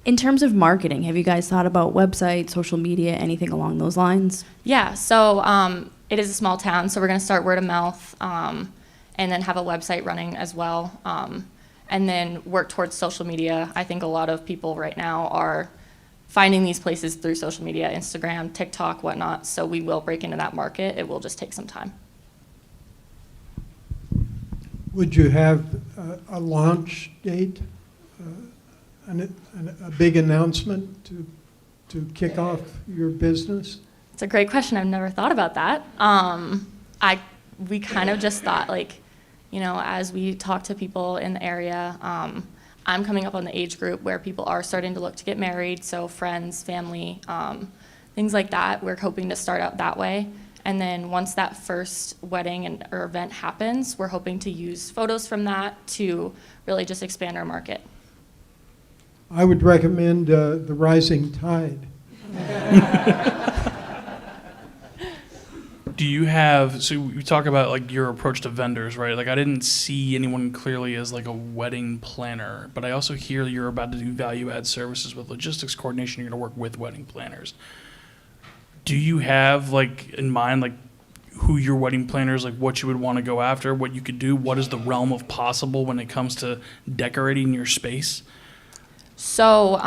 Speaker 6: In terms of marketing, have you guys thought about website, social media, anything along those lines?
Speaker 11: Yeah, so it is a small town, so we're going to start word of mouth and then have a website running as well. And then work towards social media. I think a lot of people right now are finding these places through social media, Instagram, TikTok, whatnot. So we will break into that market. It will just take some time.
Speaker 10: Would you have a launch date, a big announcement to kick off your business?
Speaker 11: It's a great question. I've never thought about that. We kind of just thought, like, you know, as we talk to people in the area, I'm coming up on the age group where people are starting to look to get married, so friends, family, things like that. We're hoping to start out that way. And then once that first wedding or event happens, we're hoping to use photos from that to really just expand our market.
Speaker 10: I would recommend The Rising Tide.
Speaker 5: Do you have, so we talk about like your approach to vendors, right? Like I didn't see anyone clearly as like a wedding planner, but I also hear you're about to do value add services with logistics coordination. You're gonna work with wedding planners. Do you have like in mind like who your wedding planners, like what you would want to go after, what you could do? What is the realm of possible when it comes to decorating your space?
Speaker 11: So,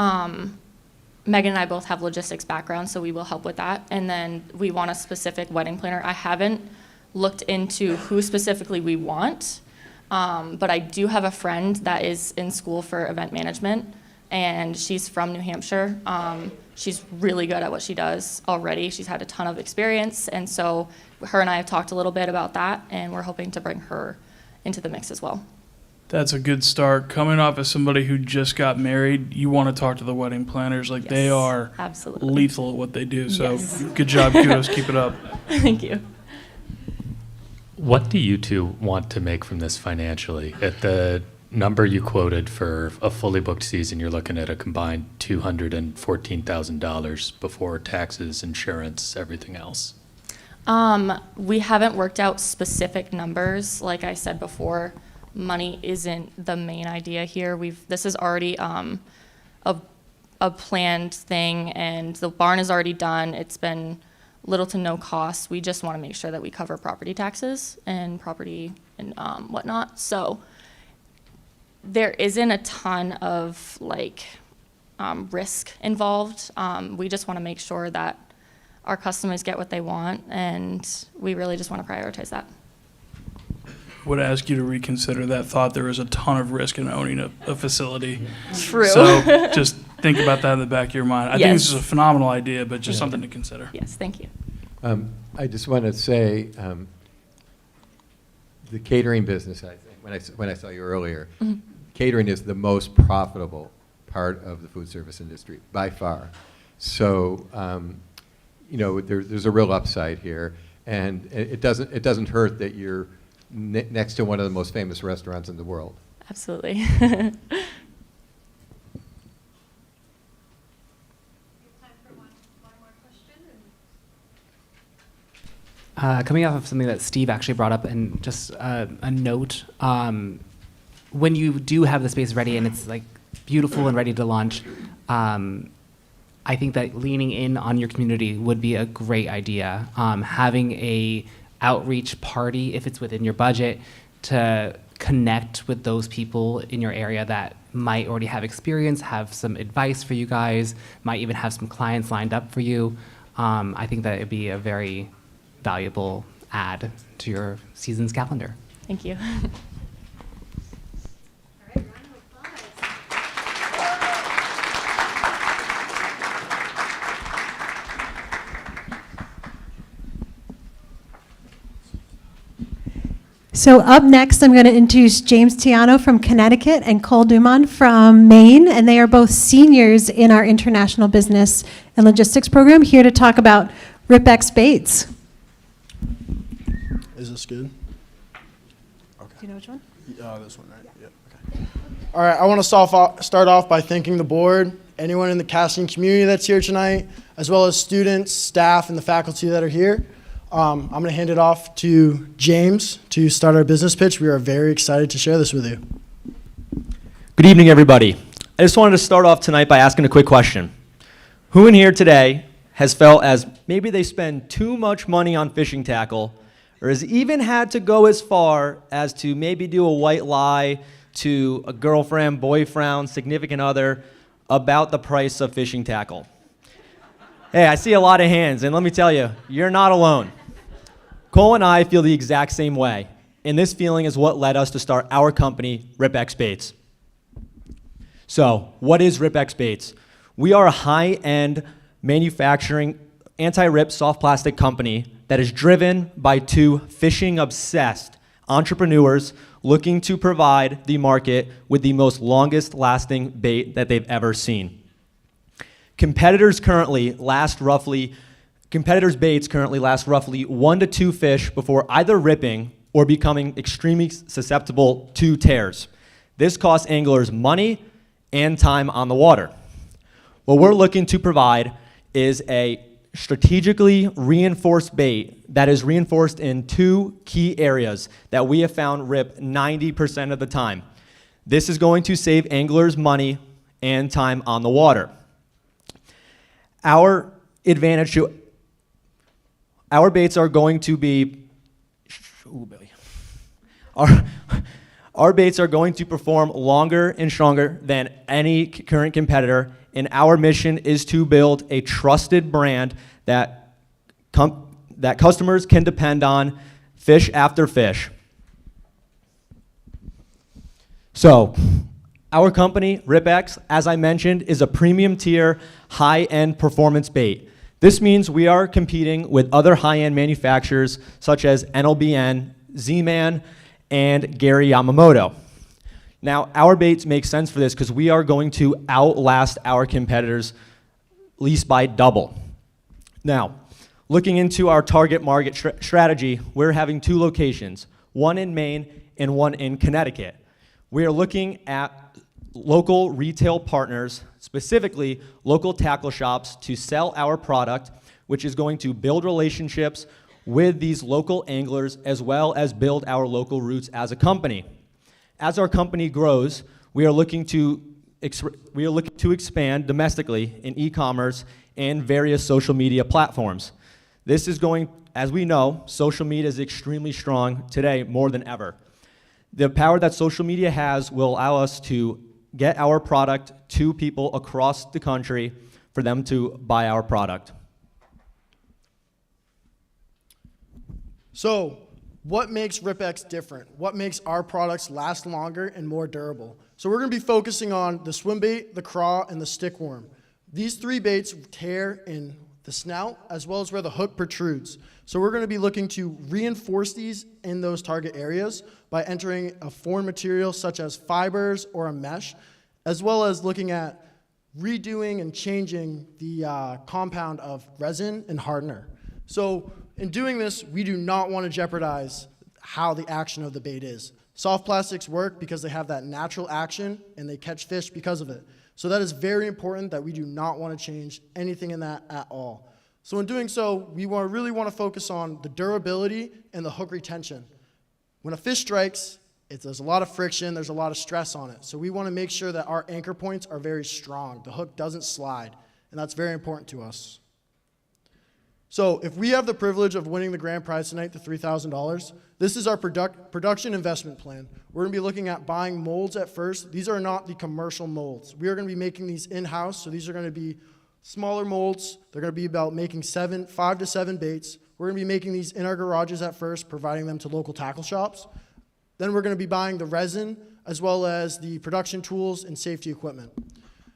Speaker 11: Megan and I both have logistics backgrounds, so we will help with that. And then we want a specific wedding planner. I haven't looked into who specifically we want, but I do have a friend that is in school for event management, and she's from New Hampshire. She's really good at what she does already. She's had a ton of experience, and so her and I have talked a little bit about that, and we're hoping to bring her into the mix as well.
Speaker 5: That's a good start. Coming off as somebody who just got married, you want to talk to the wedding planners. Like they are
Speaker 11: absolutely
Speaker 5: lethal at what they do. So
Speaker 11: Yes.
Speaker 5: good job, kudos, keep it up.
Speaker 11: Thank you.
Speaker 7: What do you two want to make from this financially? At the number you quoted for a fully booked season, you're looking at a combined $214,000 before taxes, insurance, everything else.
Speaker 11: We haven't worked out specific numbers. Like I said before, money isn't the main idea here. This is already a planned thing, and the barn is already done. It's been little to no cost. We just want to make sure that we cover property taxes and property and whatnot. So there isn't a ton of like risk involved. We just want to make sure that our customers get what they want, and we really just want to prioritize that.
Speaker 5: Would ask you to reconsider that thought. There is a ton of risk in owning a facility.
Speaker 11: True.
Speaker 5: So just think about that in the back of your mind. I think this is
Speaker 11: Yes.
Speaker 5: a phenomenal idea, but just something to consider.
Speaker 11: Yes, thank you.
Speaker 4: I just want to say, the catering business, I think, when I saw you earlier, catering is the most profitable part of the food service industry, by far. So, there's a real upside here, and it doesn't hurt that you're next to one of the most famous restaurants in the world.
Speaker 11: Absolutely.
Speaker 8: Coming off of something that Steve actually brought up, and just a note, when you do have the space ready and it's like beautiful and ready to launch, I think that leaning in on your community would be a great idea. Having a outreach party, if it's within your budget, to connect with those people in your area that might already have experience, have some advice for you guys, might even have some clients lined up for you. I think that it'd be a very valuable add to your season's calendar.
Speaker 11: Thank you.
Speaker 1: So up next, I'm going to introduce James Tiano from Connecticut and Cole Dumont from Maine, and they are both seniors in our international business and logistics program, here to talk about Rip-X Baits.
Speaker 14: Is this good?
Speaker 1: Do you know which one?
Speaker 14: This one, right? Yeah. Okay. All right, I want to start off by thanking the board, anyone in the casting community that's here tonight, as well as students, staff, and the faculty that are here. I'm going to hand it off to James to start our business pitch. We are very excited to share this with you.
Speaker 15: Good evening, everybody. I just wanted to start off tonight by asking a quick question. Who in here today has felt as maybe they spend too much money on fishing tackle, or has even had to go as far as to maybe do a white lie to a girlfriend, boyfriend, significant other about the price of fishing tackle? Hey, I see a lot of hands, and let me tell you, you're not alone. Cole and I feel the exact same way, and this feeling is what led us to start our company, Rip-X Baits. So, what is Rip-X Baits? We are a high-end manufacturing anti-rip soft plastic company that is driven by two fishing-obsessed entrepreneurs looking to provide the market with the most longest-lasting bait that they've ever seen. Competitors' baits currently last roughly 1 to 2 fish before either ripping or becoming extremely susceptible to tears. This costs anglers money and time on the water. What we're looking to provide is a strategically reinforced bait that is reinforced in 2 key areas that we have found rip 90% of the time. This is going to save anglers money and time on the water. Our advantage to our baits are going to be, our baits are going to perform longer and stronger than any current competitor, and our mission is to build a trusted brand that customers can depend on fish after fish. So, our company, RipX, as I mentioned, is a premium tier, high-end performance bait. This means we are competing with other high-end manufacturers such as NLBN, Z-Man, and Gary Yamamoto. Now, our baits make sense for this because we are going to outlast our competitors at least by double. Now, looking into our target market strategy, we're having 2 locations, one in Maine and one in Connecticut. We are looking at local retail partners, specifically local tackle shops, to sell our product, which is going to build relationships with these local anglers as well as build our local roots as a company. As our company grows, we are looking to expand domestically in e-commerce and various social media platforms. This is going, as we know, social media is extremely strong today more than ever. The power that social media has will allow us to get our product to people across the country for them to buy our product.
Speaker 14: So, what makes RipX different? What makes our products last longer and more durable? So we're going to be focusing on the swim bait, the craw, and the stickworm. These 3 baits tear in the snout as well as where the hook protrudes. So we're going to be looking to reinforce these in those target areas by entering a foreign material such as fibers or a mesh, as well as looking at redoing and changing the compound of resin and hardener. So in doing this, we do not want to jeopardize how the action of the bait is. Soft plastics work because they have that natural action and they catch fish because of it. So that is very important that we do not want to change anything in that at all. So in doing so, we really want to focus on the durability and the hook retention. When a fish strikes, there's a lot of friction, there's a lot of stress on it. So we want to make sure that our anchor points are very strong. The hook doesn't slide, and that's very important to us. So if we have the privilege of winning the grand prize tonight, the $3,000, this is our production investment plan. We're going to be looking at buying molds at first. These are not the commercial molds. We are going to be making these in-house, so these are going to be smaller molds. They're going to be about making 5 to 7 baits. We're going to be making these in our garages at first, providing them to local tackle shops. Then we're going to be buying the resin, as well as the production tools and safety equipment.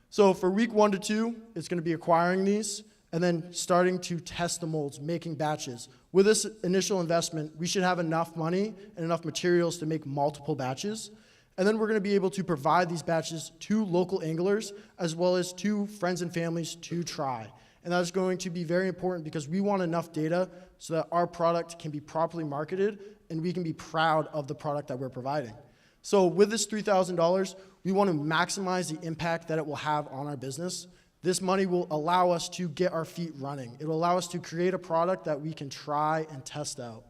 Speaker 14: So for week 1 to 2, it's going to be acquiring these, and then starting to test the molds, making batches. With this initial investment, we should have enough money and enough materials to make multiple batches. And then we're going to be able to provide these batches to local anglers, as well as to friends and families to try. And that is going to be very important because we want enough data so that our product can be properly marketed and we can be proud of the product that we're providing. So with this $3,000, we want to maximize the impact that it will have on our business. This money will allow us to get our feet running. It will allow us to create a product that we can try and test out.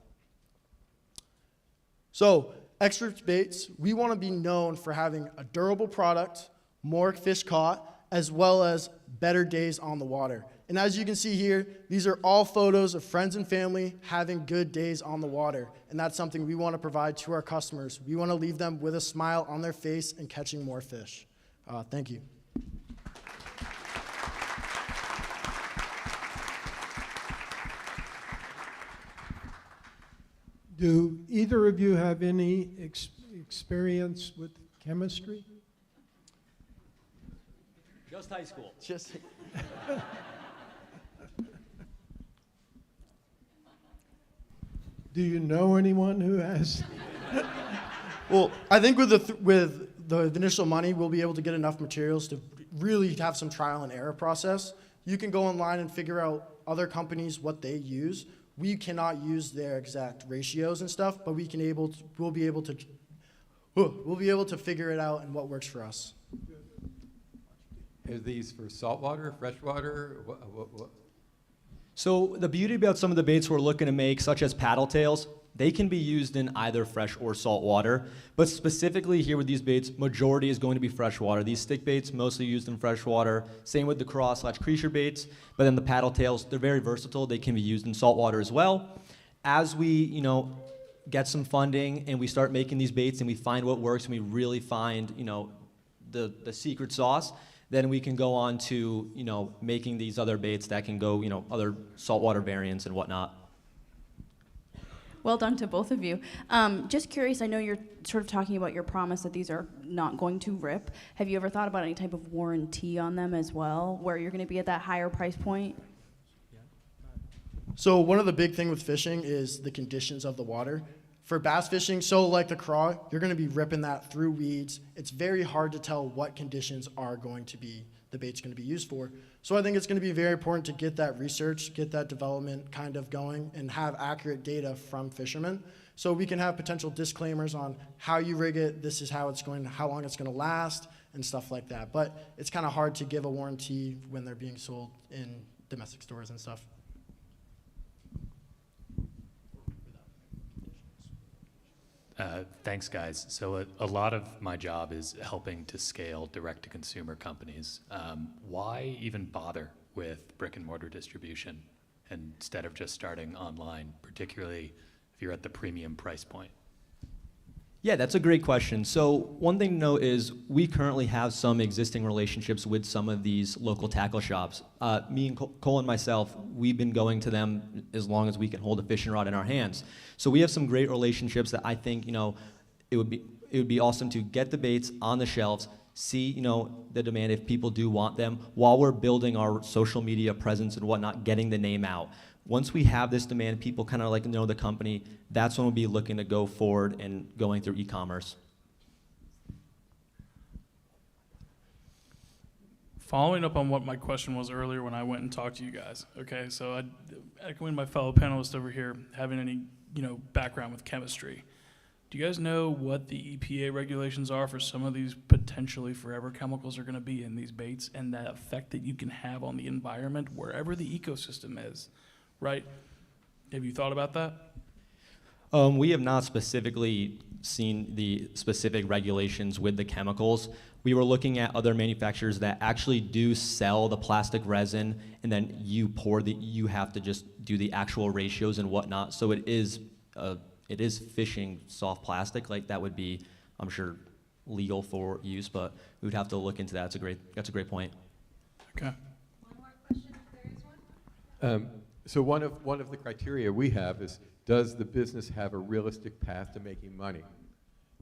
Speaker 14: So, Extra Baits, we want to be known for having a durable product, more fish caught, as well as better days on the water. And as you can see here, these are all photos of friends and family having good days on the water. And that's something we want to provide to our customers. We want to leave them with a smile on their face and catching more fish. Thank you.
Speaker 10: Do either of you have any experience with chemistry?
Speaker 15: Just high school.
Speaker 10: Do you know anyone who has?
Speaker 14: Well, I think with the initial money, we'll be able to get enough materials to really have some trial and error process. You can go online and figure out other companies, what they use. We cannot use their exact ratios and stuff, but we'll be able to figure it out and what works for us.
Speaker 4: Are these for saltwater, freshwater? What?
Speaker 15: So the beauty about some of the baits we're looking to make, such as paddle tails, they can be used in either fresh or salt water. But specifically here with these baits, majority is going to be freshwater. These stick baits mostly used in freshwater. Same with the craw/creature baits. But then the paddle tails, they're very versatile. They can be used in saltwater as well. As we, get some funding and we start making these baits and we find what works and we really find, the secret sauce, then we can go on to, making these other baits that can go, other saltwater variants and whatnot.
Speaker 6: Well done to both of you. Just curious, I know you're sort of talking about your promise that these are not going to rip. Have you ever thought about any type of warranty on them as well, where you're going to be at that higher price point?
Speaker 14: So one of the big thing with fishing is the conditions of the water. For bass fishing, so like the craw, you're going to be ripping that through weeds. It's very hard to tell what conditions are going to be the bait's going to be used for. So I think it's going to be very important to get that research, get that development kind of going, and have accurate data from fishermen. So we can have potential disclaimers on how you rig it, this is how long it's going to last, and stuff like that. But it's kind of hard to give a warranty when they're being sold in domestic stores and stuff.
Speaker 7: Thanks, guys. So a lot of my job is helping to scale direct-to-consumer companies. Why even bother with brick-and-mortar distribution instead of just starting online, particularly if you're at the premium price point?
Speaker 15: Yeah, that's a great question. So one thing to note is we currently have some existing relationships with some of these local tackle shops. Me and Cole and myself, we've been going to them as long as we can hold a fishing rod in our hands. So we have some great relationships that I think, it would be awesome to get the baits on the shelves, see, the demand if people do want them, while we're building our social media presence and whatnot, getting the name out. Once we have this demand, people kind of know the company, that's when we'll be looking to go forward and going through e-commerce.
Speaker 5: Following up on what my question was earlier when I went and talked to you guys, okay, so echoing my fellow panelists over here, having any, background with chemistry, do you guys know what the EPA regulations are for some of these potentially forever chemicals are going to be in these baits and the effect that you can have on the environment wherever the ecosystem is? Right? Have you thought about that?
Speaker 15: We have not specifically seen the specific regulations with the chemicals. We were looking at other manufacturers that actually do sell the plastic resin, and then you have to just do the actual ratios and whatnot. So it is fishing soft plastic. Like that would be, I'm sure, legal for use, but we would have to look into that. That's a great point.
Speaker 5: Okay.
Speaker 1: One more question if there is one.
Speaker 4: So one of the criteria we have is, does the business have a realistic path to making money?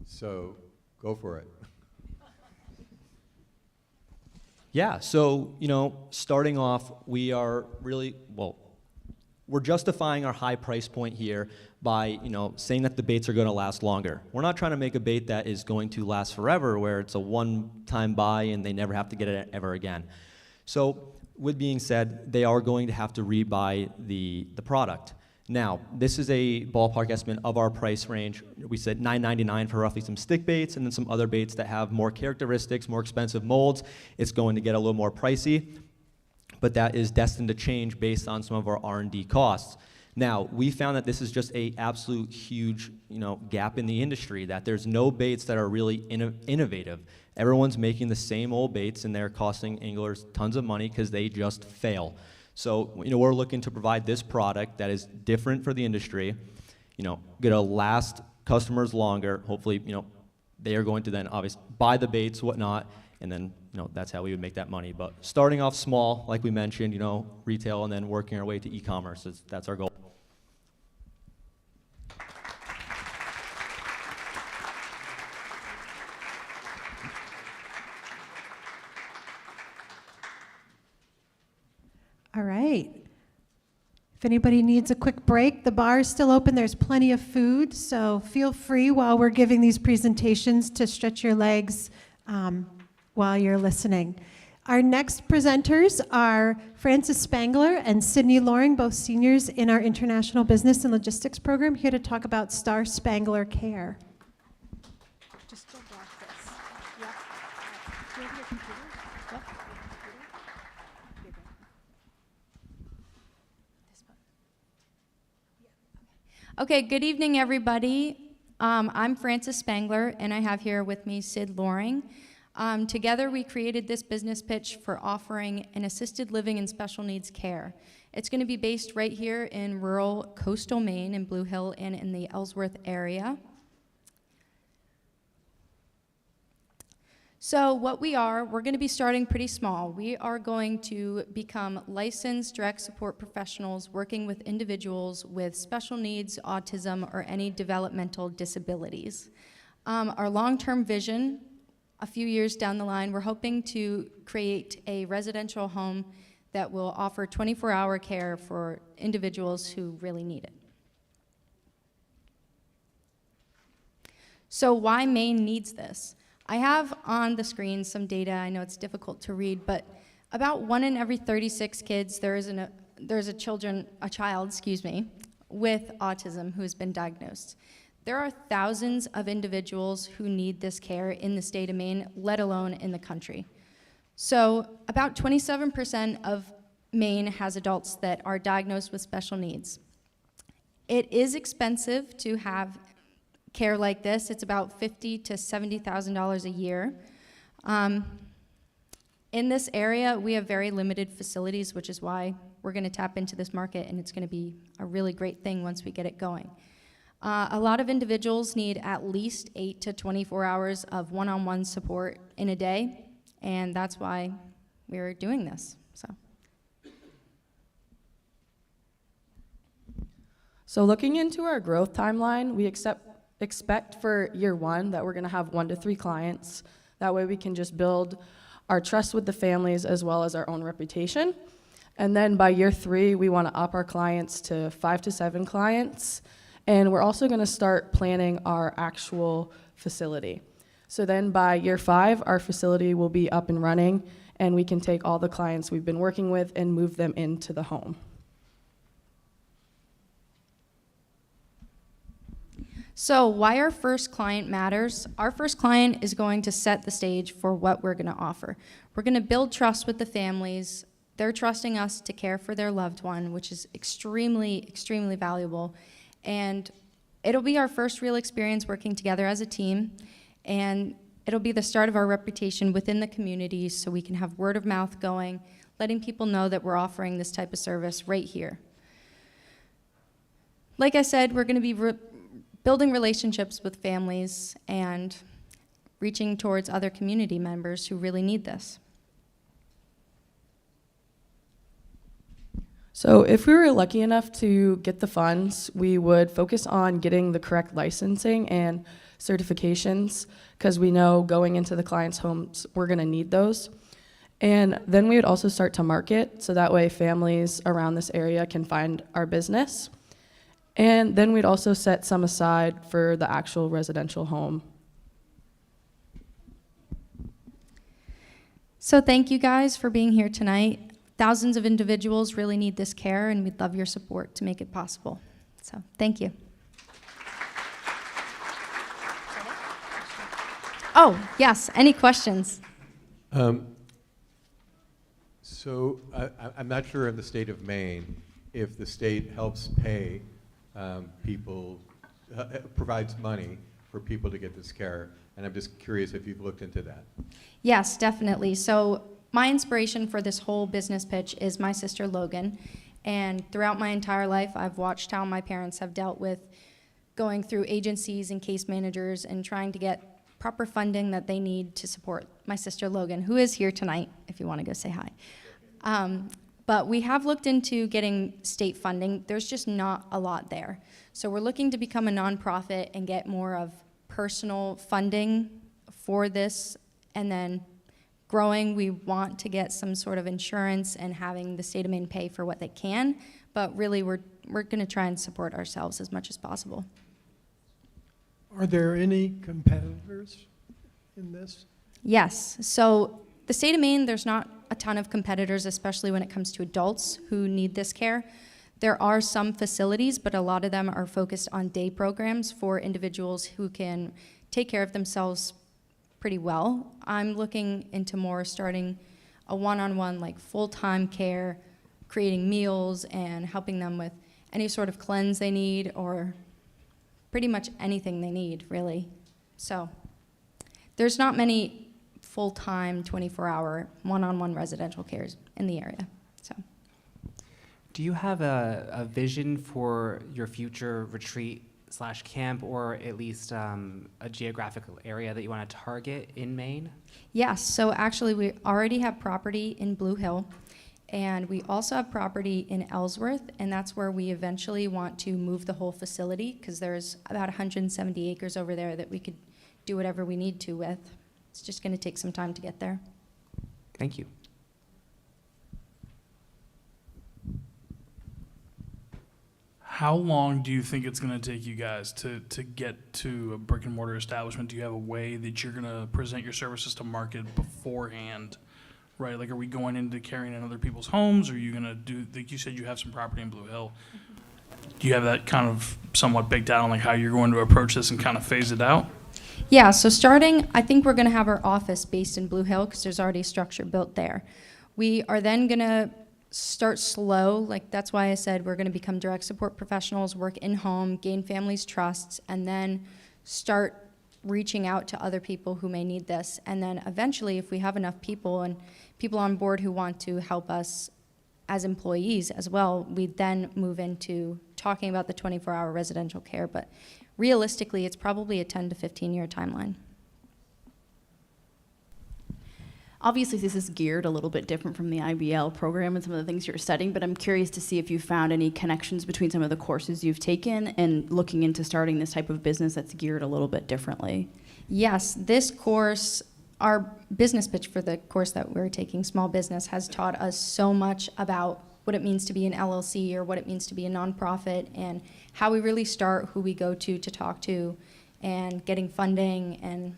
Speaker 4: So go for it.
Speaker 15: Yeah, so, starting off, we're justifying our high price point here by, saying that the baits are going to last longer. We're not trying to make a bait that is going to last forever, where it's a one-time buy and they never have to get it ever again. So, with being said, they are going to have to rebuy the product. Now, this is a ballpark estimate of our price range. We said $9.99 for roughly some stick baits, and then some other baits that have more characteristics, more expensive molds. It's going to get a little more pricey, but that is destined to change based on some of our R&D costs. Now, we found that this is just a absolute huge, gap in the industry, that there's no baits that are really innovative. Everyone's making the same old baits, and they're costing anglers tons of money because they just fail. So, we're looking to provide this product that is different for the industry, gonna last customers longer. Hopefully, they are going to then obviously buy the baits, whatnot, and then, that's how we would make that money. But starting off small, like we mentioned, retail, and then working our way to e-commerce, that's our goal.
Speaker 1: All right. If anybody needs a quick break, the bar is still open. There's plenty of food, so feel free while we're giving these presentations to stretch your legs while you're listening. Our next presenters are Francis Spangler and Sydney Loring, both seniors in our International Business and Logistics program, here to talk about Star Spangler Care. Just jump off this. Yep. Do you have your computer? Yep.
Speaker 16: Okay, good evening, everybody. I'm Frances Spangler, and I have here with me Sid Loring. Together, we created this business pitch for offering an assisted living and special needs care. It's going to be based right here in rural coastal Maine, in Blue Hill, and in the Ellsworth area. So what we're going to be starting pretty small. We are going to become licensed direct support professionals working with individuals with special needs, autism, or any developmental disabilities. Our long-term vision, a few years down the line, we're hoping to create a residential home that will offer 24-hour care for individuals who really need it. So why Maine needs this? I have on the screen some data. I know it's difficult to read, but about 1 in every 36 kids, there's a child, with autism who has been diagnosed. There are thousands of individuals who need this care in the state of Maine, let alone in the country. So about 27% of Maine has adults that are diagnosed with special needs. It is expensive to have care like this. It's about $50,000 to $70,000 a year. In this area, we have very limited facilities, which is why we're going to tap into this market, and it's going to be a really great thing once we get it going. A lot of individuals need at least 8 to 24 hours of one-on-one support in a day, and that's why we're doing this.
Speaker 17: So looking into our growth timeline, we expect for year 1 that we're going to have 1 to 3 clients. That way we can just build our trust with the families as well as our own reputation. And then by year 3, we want to up our clients to 5 to 7 clients. And we're also going to start planning our actual facility. So then by year 5, our facility will be up and running, and we can take all the clients we've been working with and move them into the home.
Speaker 16: So why our first client matters? Our first client is going to set the stage for what we're going to offer. We're going to build trust with the families. They're trusting us to care for their loved one, which is extremely, extremely valuable. And it'll be our first real experience working together as a team, and it'll be the start of our reputation within the community so we can have word of mouth going, letting people know that we're offering this type of service right here. Like I said, we're going to be building relationships with families and reaching towards other community members who really need this.
Speaker 17: So if we were lucky enough to get the funds, we would focus on getting the correct licensing and certifications, because we know going into the client's homes, we're going to need those. And then we would also start to market, so that way families around this area can find our business. And then we'd also set some aside for the actual residential home.
Speaker 16: So thank you guys for being here tonight. Thousands of individuals really need this care, and we'd love your support to make it possible. So thank you. Oh, yes, any questions?
Speaker 4: So I'm not sure in the state of Maine if the state helps pay people, provides money for people to get this care, and I'm just curious if you've looked into that.
Speaker 16: Yes, definitely. So my inspiration for this whole business pitch is my sister Logan, and throughout my entire life, I've watched how my parents have dealt with going through agencies and case managers and trying to get proper funding that they need to support my sister Logan, who is here tonight, if you want to go say hi. But we have looked into getting state funding. There's just not a lot there. So we're looking to become a nonprofit and get more of personal funding for this, and then growing, we want to get some sort of insurance and having the state of Maine pay for what they can, but really we're going to try and support ourselves as much as possible.
Speaker 10: Are there any competitors in this?
Speaker 16: Yes. So the state of Maine, there's not a ton of competitors, especially when it comes to adults who need this care. There are some facilities, but a lot of them are focused on day programs for individuals who can take care of themselves pretty well. I'm looking into more starting a one-on-one, like full-time care, creating meals and helping them with any sort of cleanse they need or pretty much anything they need, really. So there's not many full-time, 24-hour, one-on-one residential cares in the area. So.
Speaker 8: Do you have a vision for your future retreat/camp, or at least a geographical area that you want to target in Maine?
Speaker 16: Yes, so actually we already have property in Blue Hill, and we also have property in Ellsworth, and that's where we eventually want to move the whole facility, because there's about 170 acres over there that we could do whatever we need to with. It's just going to take some time to get there.
Speaker 8: Thank you.
Speaker 5: How long do you think it's going to take you guys to get to a brick and mortar establishment? Do you have a way that you're going to present your services to market beforehand, right? Like, are we going into carrying in other people's homes? Or are you going to do, like you said, you have some property in Blue Hill. Do you have that kind of somewhat baked out on like how you're going to approach this and kind of phase it out?
Speaker 16: Yeah, so starting, I think we're going to have our office based in Blue Hill because there's already a structure built there. We are then going to start slow, like that's why I said we're going to become direct support professionals, work in home, gain families' trusts, and then start reaching out to other people who may need this. And then eventually, if we have enough people and people on board who want to help us as employees as well, we then move into talking about the 24-hour residential care. But realistically, it's probably a 10 to 15-year timeline.
Speaker 6: Obviously, this is geared a little bit different from the IBL program and some of the things you're studying, but I'm curious to see if you found any connections between some of the courses you've taken and looking into starting this type of business that's geared a little bit differently.
Speaker 16: Yes, this course, our business pitch for the course that we're taking, Small Business, has taught us so much about what it means to be an LLC or what it means to be a nonprofit and how we really start, who we go to talk to, and getting funding and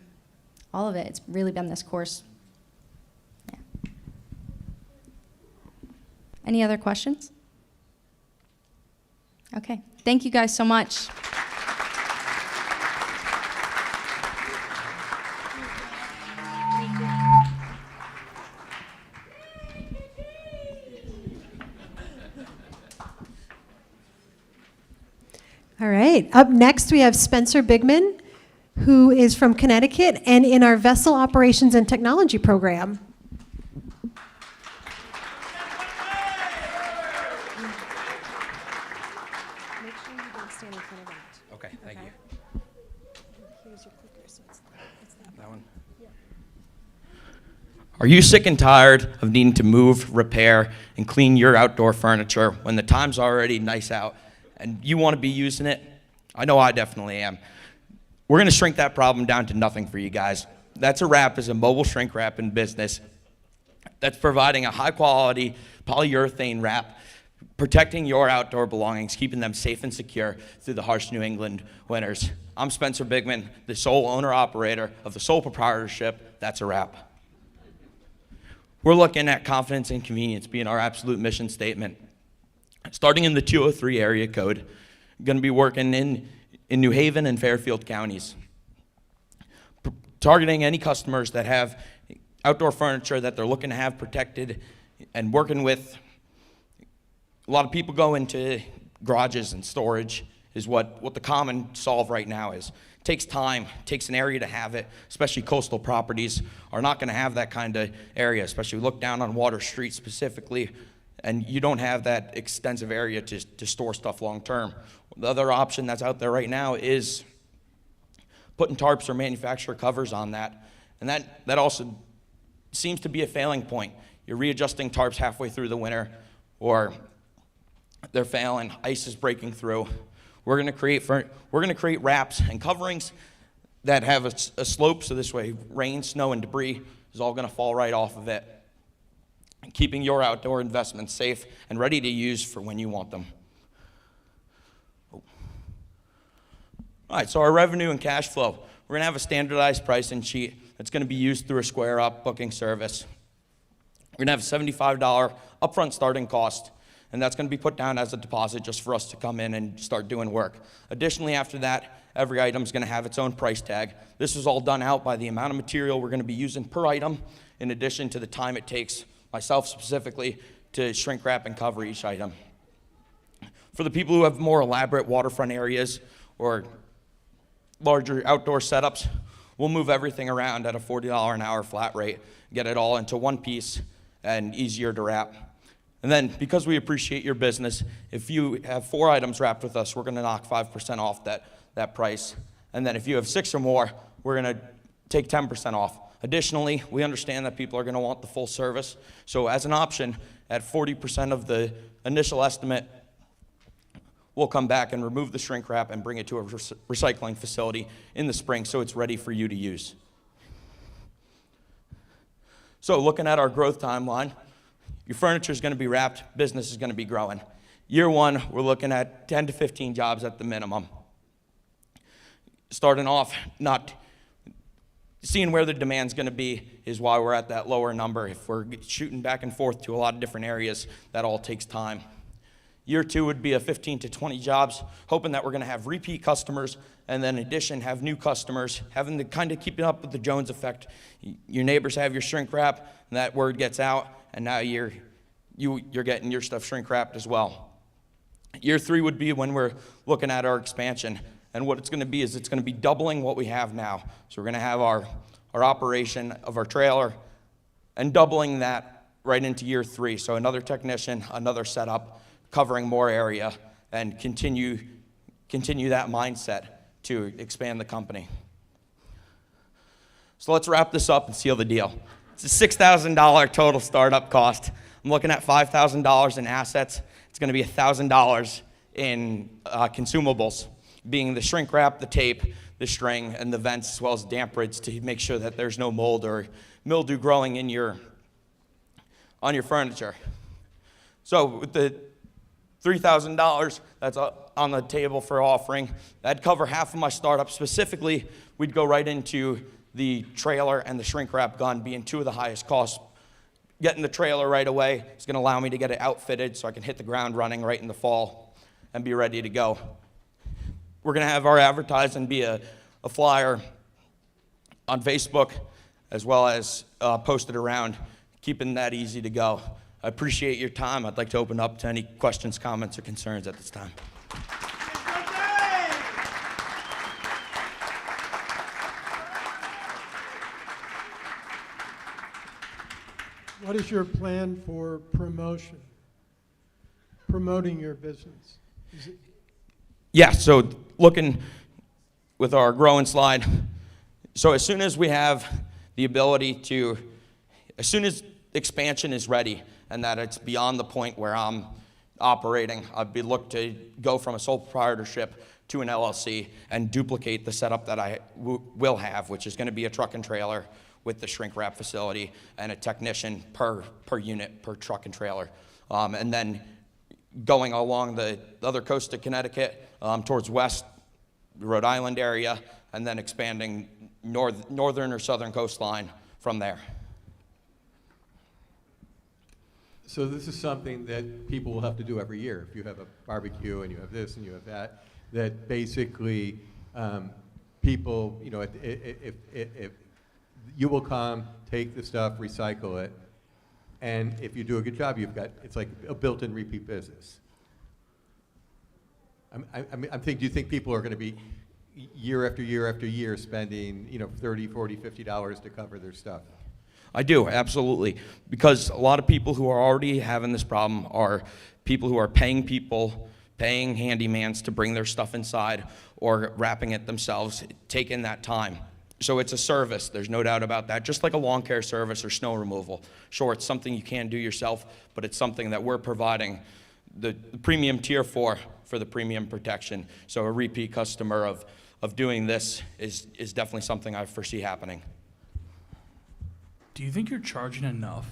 Speaker 16: all of it. It's really been this course. Yeah. Any other questions? Okay, thank you guys so much.
Speaker 1: All right, up next we have Spencer Bigman, who is from Connecticut and in our Vessel Operations and Technology program.
Speaker 18: Okay, thank you.
Speaker 1: Here's your clicker, so it's
Speaker 18: That one. Are you sick and tired of needing to move, repair, and clean your outdoor furniture when the time's already nice out and you want to be using it? I know I definitely am. We're going to shrink that problem down to nothing for you guys. That's a Wrap is a mobile shrink wrapping business that's providing a high-quality polyurethane wrap, protecting your outdoor belongings, keeping them safe and secure through the harsh New England winters. I'm Spencer Bigman, the sole owner-operator of the sole proprietorship, That's a Wrap. We're looking at confidence and convenience being our absolute mission statement. Starting in the 203 area code, going to be working in New Haven and Fairfield counties. Targeting any customers that have outdoor furniture that they're looking to have protected and working with. A lot of people go into garages and storage is what the common solve right now is. It takes time, takes an area to have it, especially coastal properties are not going to have that kind of area, especially look down on Water Street specifically, and you don't have that extensive area to store stuff long term. The other option that's out there right now is putting tarps or manufacturer covers on that, and that also seems to be a failing point. You're readjusting tarps halfway through the winter, or they're failing, ice is breaking through. We're going to create wraps and coverings that have a slope, so this way rain, snow, and debris is all going to fall right off of it, keeping your outdoor investments safe and ready to use for when you want them. All right, so our revenue and cash flow. We're going to have a standardized pricing sheet that's going to be used through a Square Up booking service. We're going to have a $75 upfront starting cost, and that's going to be put down as a deposit just for us to come in and start doing work. Additionally, after that, every item is going to have its own price tag. This is all done out by the amount of material we're going to be using per item, in addition to the time it takes, myself specifically, to shrink wrap and cover each item. For the people who have more elaborate waterfront areas or larger outdoor setups, we'll move everything around at a $40 an hour flat rate, get it all into one piece and easier to wrap. And then, because we appreciate your business, if you have 4 items wrapped with us, we're going to knock 5% off that price. And then if you have 6 or more, we're going to take 10% off. Additionally, we understand that people are going to want the full service. So as an option, at 40% of the initial estimate, we'll come back and remove the shrink wrap and bring it to a recycling facility in the spring so it's ready for you to use. So looking at our growth timeline, your furniture is going to be wrapped, business is going to be growing. Year 1, we're looking at 10 to 15 jobs at the minimum. Starting off, not seeing where the demand's going to be is why we're at that lower number. If we're shooting back and forth to a lot of different areas, that all takes time. Year 2 would be a 15 to 20 jobs, hoping that we're going to have repeat customers, and then in addition, have new customers, having to kind of keep up with the Jones effect. Your neighbors have your shrink wrap, and that word gets out, and now you're getting your stuff shrink wrapped as well. Year 3 would be when we're looking at our expansion, and what it's going to be is it's going to be doubling what we have now. So we're going to have our operation of our trailer and doubling that right into year 3. So another technician, another setup, covering more area, and continue that mindset to expand the company. So let's wrap this up and seal the deal. It's a $6,000 total startup cost. I'm looking at $5,000 in assets. It's going to be $1,000 in consumables, being the shrink wrap, the tape, the string, and the vents, as well as damp rids to make sure that there's no mold or mildew growing on your furniture. So with the $3,000 that's on the table for offering, that'd cover half of my startup. Specifically, we'd go right into the trailer and the shrink wrap gun being 2 of the highest costs. Getting the trailer right away is going to allow me to get it outfitted so I can hit the ground running right in the fall and be ready to go. We're going to have our advertising be a flyer on Facebook as well as posted around, keeping that easy to go. I appreciate your time. I'd like to open up to any questions, comments, or concerns at this time.
Speaker 10: What is your plan for promoting your business? Is it
Speaker 18: Yeah, so looking with our growing slide, so as soon as we have the ability to, as soon as expansion is ready and that it's beyond the point where I'm operating, I'd be looked to go from a sole proprietorship to an LLC and duplicate the setup that I will have, which is going to be a truck and trailer with the shrink wrap facility and a technician per unit, per truck and trailer. And then going along the other coast of Connecticut towards west, Rhode Island area, and then expanding northern or southern coastline from there.
Speaker 4: So this is something that people will have to do every year. If you have a barbecue and you have this and you have that, that basically people, you know, if you will come, take the stuff, recycle it, and if you do a good job, it's like a built-in repeat business. I'm thinking, do you think people are going to be year after year after year spending, you know, $30, $40, $50 to cover their stuff?
Speaker 18: I do, absolutely. Because a lot of people who are already having this problem are people who are paying handymans to bring their stuff inside or wrapping it themselves, taking that time. So it's a service, there's no doubt about that. Just like a lawn care service or snow removal. Sure, it's something you can do yourself, but it's something that we're providing the premium tier for the premium protection. So a repeat customer of doing this is definitely something I foresee happening.
Speaker 5: Do you think you're charging enough?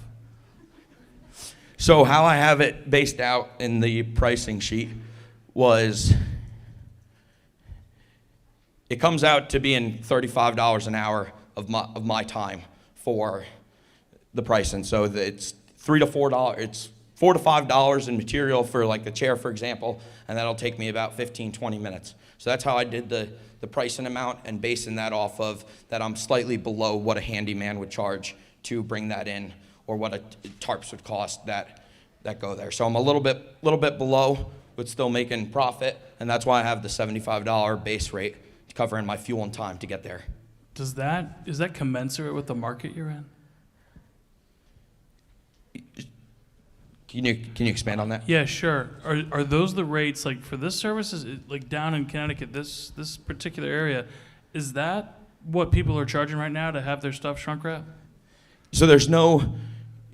Speaker 18: So how I have it based out in the pricing sheet was, it comes out to being $35 an hour of my time for the pricing. So it's $3 to $4. It's $4 to $5 in material for like the chair, for example, and that'll take me about 15, 20 minutes. So that's how I did the pricing amount, and basing that off of that I'm slightly below what a handyman would charge to bring that in, or what a tarps would cost that go there. So I'm a little bit below, but still making profit, and that's why I have the $75 base rate, covering my fuel and time to get there.
Speaker 5: Is that commensurate with the market you're in?
Speaker 18: Can you expand on that?
Speaker 5: Yeah, sure. Are those the rates, like for this service, like down in Connecticut, this particular area, is that what people are charging right now to have their stuff shrunk wrap?
Speaker 18: So there's no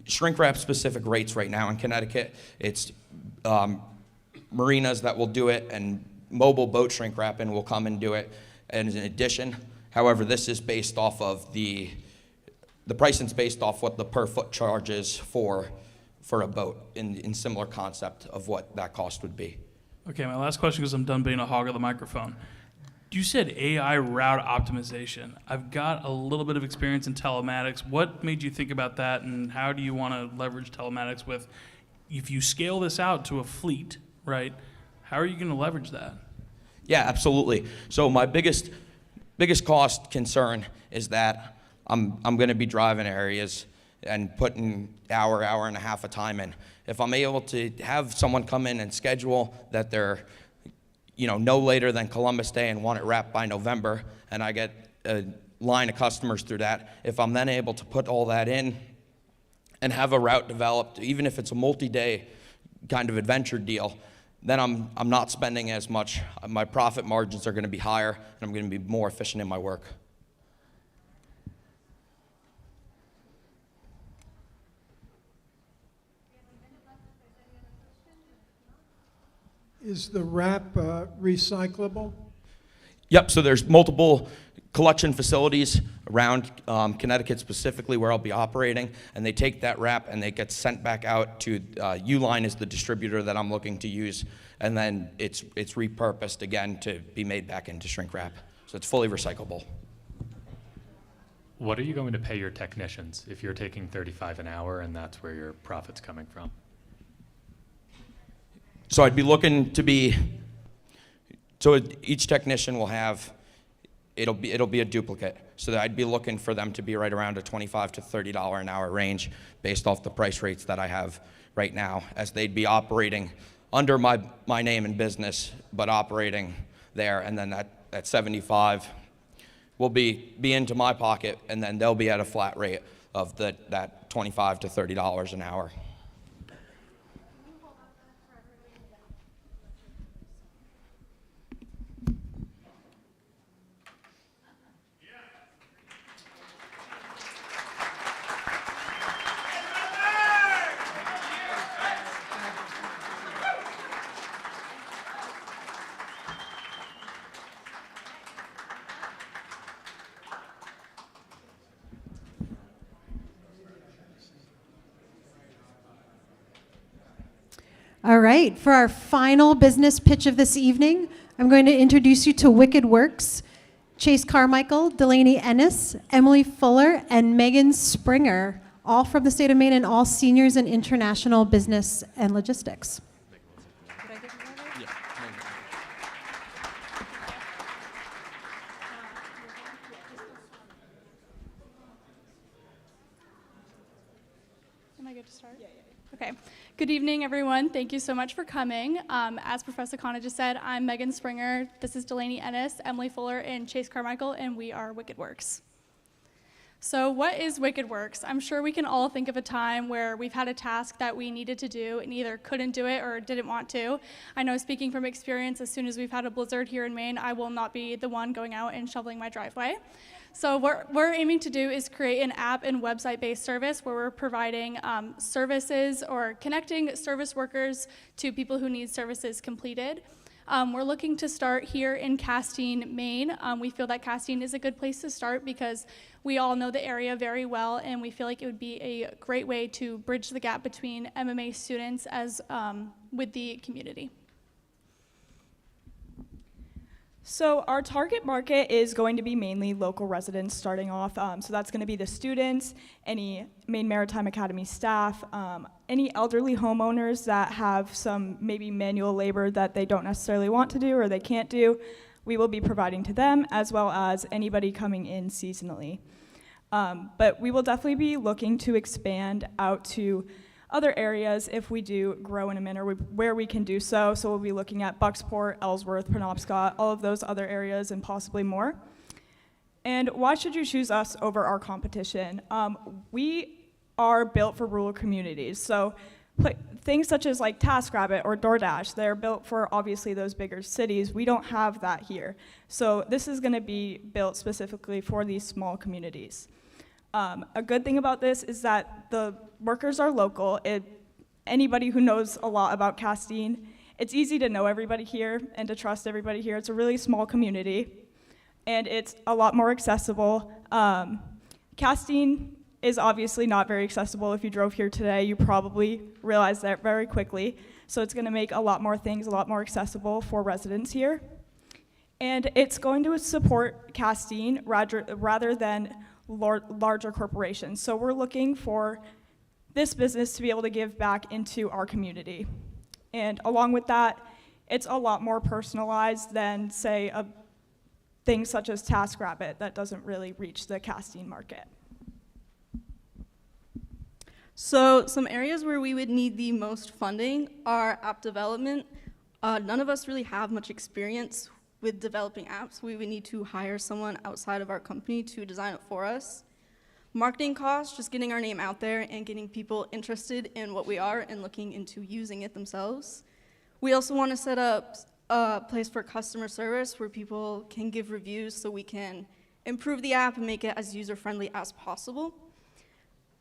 Speaker 18: shrink wrap specific rates right now in Connecticut. It's marinas that will do it, and mobile boat shrink wrapping will come and do it. And in addition, however, this is based off of the pricing's based off what the per foot charge is for a boat in similar concept of what that cost would be.
Speaker 5: Okay, my last question, because I'm done being a hog of the microphone. You said AI route optimization. I've got a little bit of experience in telematics. What made you think about that, and how do you want to leverage telematics with, if you scale this out to a fleet, right, how are you going to leverage that?
Speaker 18: Yeah, absolutely. So my biggest cost concern is that I'm going to be driving areas and putting hour and a half of time in. If I'm able to have someone come in and schedule that they're, no later than Columbus Day and want it wrapped by November, and I get a line of customers through that, if I'm then able to put all that in and have a route developed, even if it's a multi-day kind of adventure deal, then I'm not spending as much. My profit margins are going to be higher, and I'm going to be more efficient in my work.
Speaker 10: Is the wrap recyclable?
Speaker 18: Yep, so there's multiple collection facilities around Connecticut specifically where I'll be operating, and they take that wrap and they get sent back out to Uline is the distributor that I'm looking to use, and then it's repurposed again to be made back into shrink wrap. So it's fully recyclable.
Speaker 7: What are you going to pay your technicians if you're taking $35 an hour and that's where your profit's coming from?
Speaker 18: So I'd be looking to be, so each technician will have, it'll be a duplicate. So that I'd be looking for them to be right around a $25 to $30 an hour range based off the price rates that I have right now, as they'd be operating under my name and business, but operating there, and then that 75 will be into my pocket, and then they'll be at a flat rate of that $25 to $30 an hour.
Speaker 1: All right, for our final business pitch of this evening, I'm going to introduce you to Wicked Works, Chase Carmichael, Delaney Ennis, Emily Fuller, and Megan Springer, all from the state of Maine and all seniors in international business and logistics.
Speaker 19: Am I good to start? Yeah. Okay. Good evening, everyone. Thank you so much for coming. As Professor Khanna just said, I'm Megan Springer. This is Delaney Ennis, Emily Fuller, and Chase Carmichael, and we are Wicked Works. So what is Wicked Works? I'm sure we can all think of a time where we've had a task that we needed to do and either couldn't do it or didn't want to. I know, speaking from experience, as soon as we've had a blizzard here in Maine, I will not be the one going out and shoveling my driveway. So what we're aiming to do is create an app and website-based service where we're providing services or connecting service workers to people who need services completed. We're looking to start here in Castine, Maine. We feel that Castine is a good place to start because we all know the area very well, and we feel like it would be a great way to bridge the gap between MMA students as with the community.
Speaker 20: So our target market is going to be mainly local residents starting off. So that's going to be the students, any Maine Maritime Academy staff, any elderly homeowners that have some maybe manual labor that they don't necessarily want to do or they can't do. We will be providing to them, as well as anybody coming in seasonally. But we will definitely be looking to expand out to other areas if we do grow in a manner where we can do so. So we'll be looking at Bucksport, Ellsworth, Penobscot, all of those other areas and possibly more. And why should you choose us over our competition? We are built for rural communities. So things such as like TaskRabbit or DoorDash, they're built for obviously those bigger cities. We don't have that here. So this is gonna be built specifically for these small communities. A good thing about this is that the workers are local. Anybody who knows a lot about Castine, it's easy to know everybody here and to trust everybody here. It's a really small community, and it's a lot more accessible. Castine is obviously not very accessible. If you drove here today, you probably realized that very quickly. So it's gonna make a lot more things a lot more accessible for residents here. And it's going to support Castine rather than larger corporations. So we're looking for this business to be able to give back into our community. And along with that, it's a lot more personalized than, say, a thing such as TaskRabbit that doesn't really reach the Castine market.
Speaker 21: So some areas where we would need the most funding are app development. None of us really have much experience with developing apps. We would need to hire someone outside of our company to design it for us. Marketing costs, just getting our name out there and getting people interested in what we are and looking into using it themselves. We also want to set up a place for customer service where people can give reviews so we can improve the app and make it as user-friendly as possible.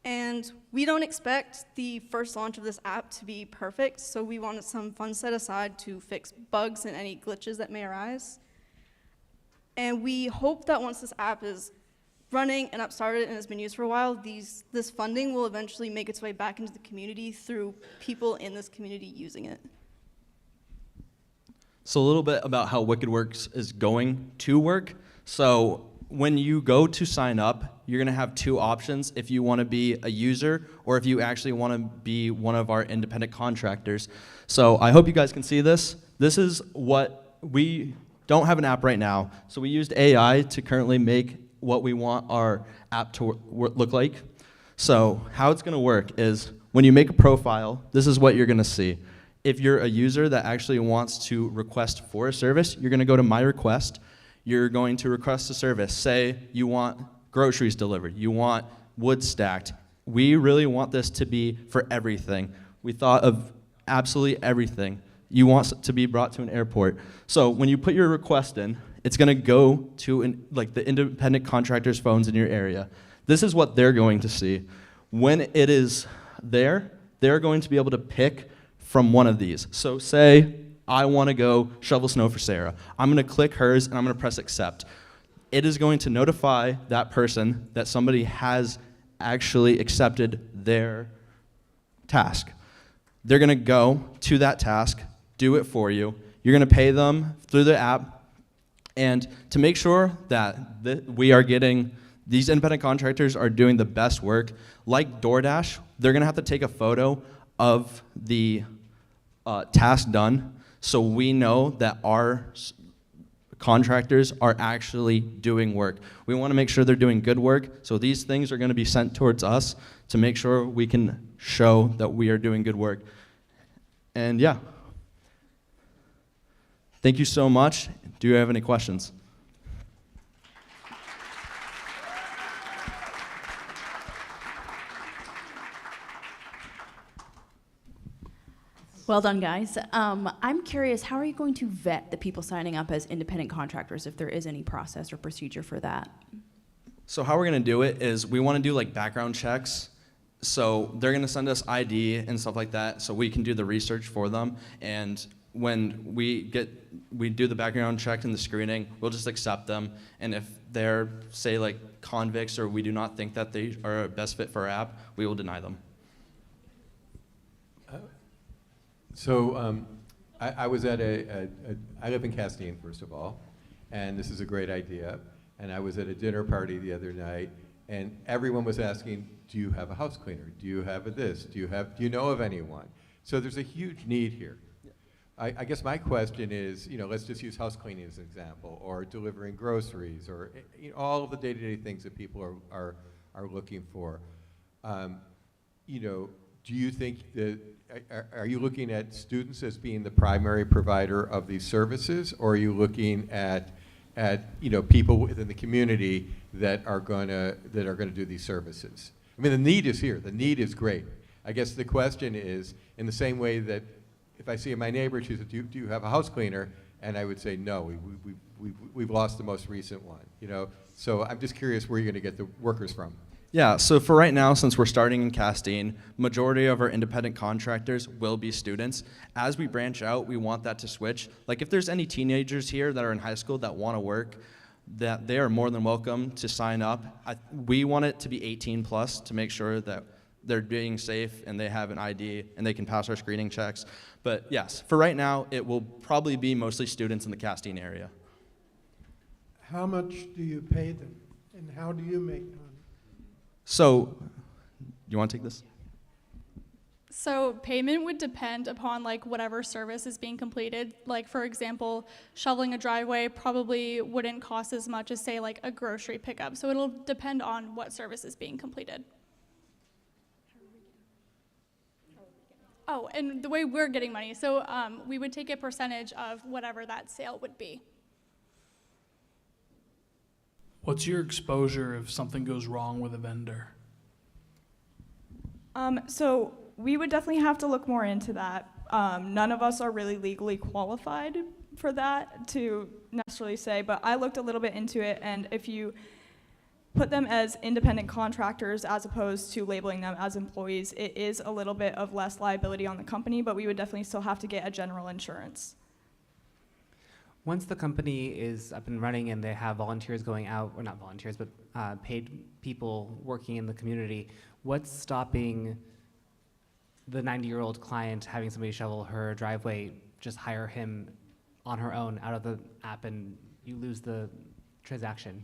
Speaker 21: And we don't expect the first launch of this app to be perfect, so we wanted some funds set aside to fix bugs and any glitches that may arise. And we hope that once this app is running and upstarted and has been used for a while, this funding will eventually make its way back into the community through people in this community using it.
Speaker 15: So a little bit about how WickedWorks is going to work. So when you go to sign up, you're gonna have two options if you wanna be a user or if you actually wanna be one of our independent contractors. So I hope you guys can see this. This is what we don't have an app right now. So we used AI to currently make what we want our app to look like. So how it's gonna work is when you make a profile, this is what you're gonna see. If you're a user that actually wants to request for a service, you're gonna go to My Request. You're going to request a service. Say you want groceries delivered, you want wood stacked. We really want this to be for everything. We thought of absolutely everything. You want it to be brought to an airport. So when you put your request in, it's gonna go to like the independent contractors' phones in your area. This is what they're going to see. When it is there, they're going to be able to pick from one of these. So say I wanna go shovel snow for Sarah. I'm gonna click hers and I'm gonna press accept. It is going to notify that person that somebody has actually accepted their task. They're gonna go to that task, do it for you. You're gonna pay them through the app. And to make sure that we are getting, these independent contractors are doing the best work, like DoorDash, they're gonna have to take a photo of the task done so we know that our contractors are actually doing work. We want to make sure they're doing good work, so these things are going to be sent towards us to make sure we can show that we are doing good work. And yeah. Thank you so much. Do you have any questions?
Speaker 6: Well done, guys. I'm curious, how are you going to vet the people signing up as independent contractors if there is any process or procedure for that?
Speaker 15: So how we're gonna do it is we wanna do like background checks. So they're gonna send us ID and stuff like that so we can do the research for them. And when we do the background check and the screening, we'll just accept them. And if they're, say, like convicts or we do not think that they are a best fit for our app, we will deny them.
Speaker 4: So I was at I live in Castine, first of all, and this is a great idea. And I was at a dinner party the other night, and everyone was asking, do you have a house cleaner? Do you have a this? Do you know of anyone? So there's a huge need here. I guess my question is, let's just use house cleaning as an example, or delivering groceries, or all of the day-to-day things that people are looking for. do you think that, are you looking at students as being the primary provider of these services, or are you looking at people within the community that are gonna do these services? I mean, the need is here. The need is great. I guess the question is, in the same way that if I see my neighbor, she said, do you have a house cleaner? And I would say, no, we've lost the most recent one. So I'm just curious where you're going to get the workers from.
Speaker 2: Yeah, so for right now, since we're starting in Castine, majority of our independent contractors will be students. As we branch out, we want that to switch. Like if there's any teenagers here that are in high school that want to work, that they are more than welcome to sign up. We want it to be 18 plus to make sure that they're being safe and they have an ID and they can pass our screening checks. But yes, for right now, it will probably be mostly students in the Castine area.
Speaker 10: How much do you pay them, and how do you make money?
Speaker 2: So, you want to take this?
Speaker 19: So payment would depend upon like whatever service is being completed. Like for example, shoveling a driveway probably wouldn't cost as much as say like a grocery pickup. So it'll depend on what service is being completed. Oh, and the way we're getting money, so we would take a percentage of whatever that sale would be.
Speaker 5: What's your exposure if something goes wrong with a vendor?
Speaker 20: So we would definitely have to look more into that. None of us are really legally qualified for that to necessarily say, but I looked a little bit into it, and if you put them as independent contractors as opposed to labeling them as employees, it is a little bit of less liability on the company, but we would definitely still have to get a general insurance.
Speaker 8: Once the company is up and running and they have volunteers going out, or not volunteers, but paid people working in the community, what's stopping the 90-year-old client having somebody shovel her driveway, just hire him on her own out of the app and you lose the transaction?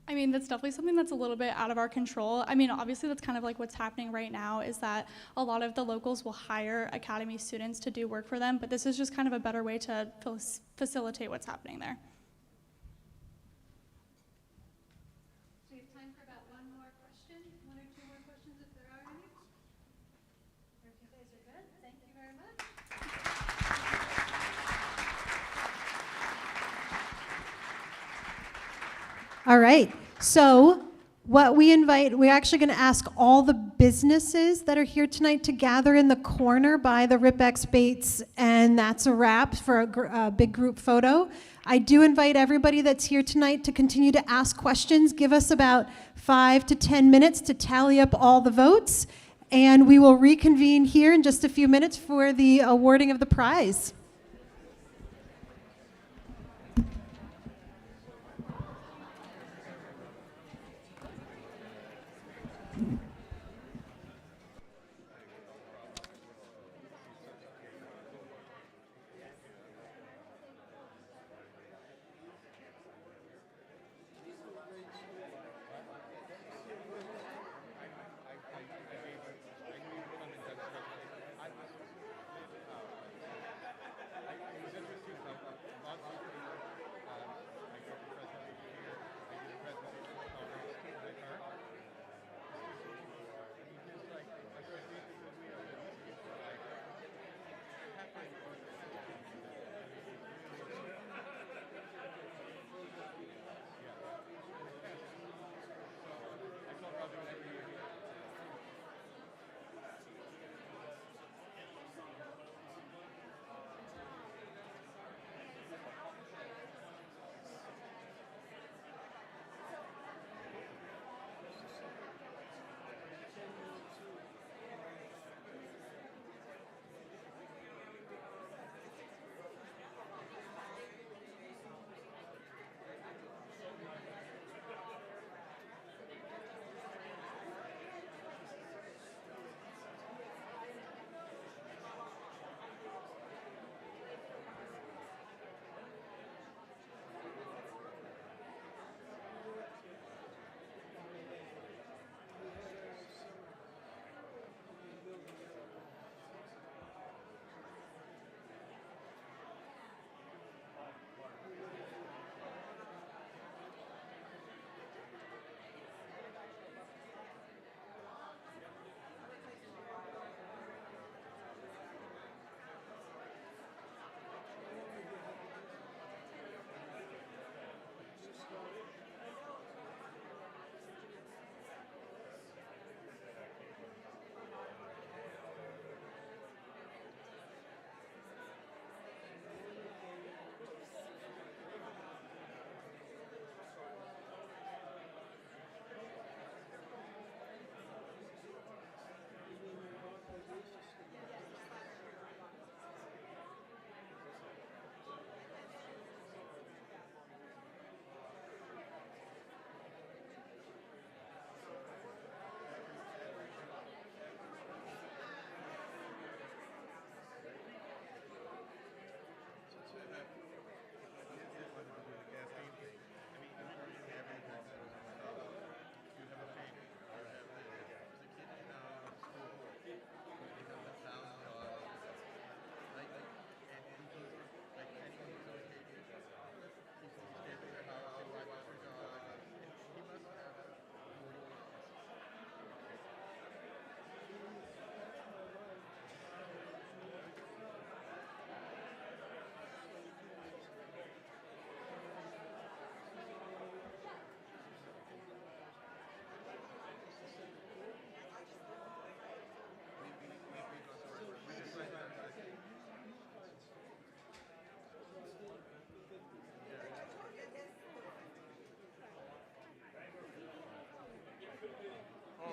Speaker 19: I mean, that's definitely something that's a little bit out of our control. I mean, obviously that's kind of like what's happening right now is that a lot of the locals will hire academy students to do work for them, but this is just kind of a better way to facilitate what's happening there.
Speaker 1: So we have time for about one more question, one or two more questions if there are any. If you guys are good, thank you very much. All right, so what we're actually going to ask all the businesses that are here tonight to gather in the corner by the Rip-X Baits, and that's a wrap for a big group photo. I do invite everybody that's here tonight to continue to ask questions. Give us about 5 to 10 minutes to tally up all the votes, and we will reconvene here in just a few minutes for the awarding of the prize.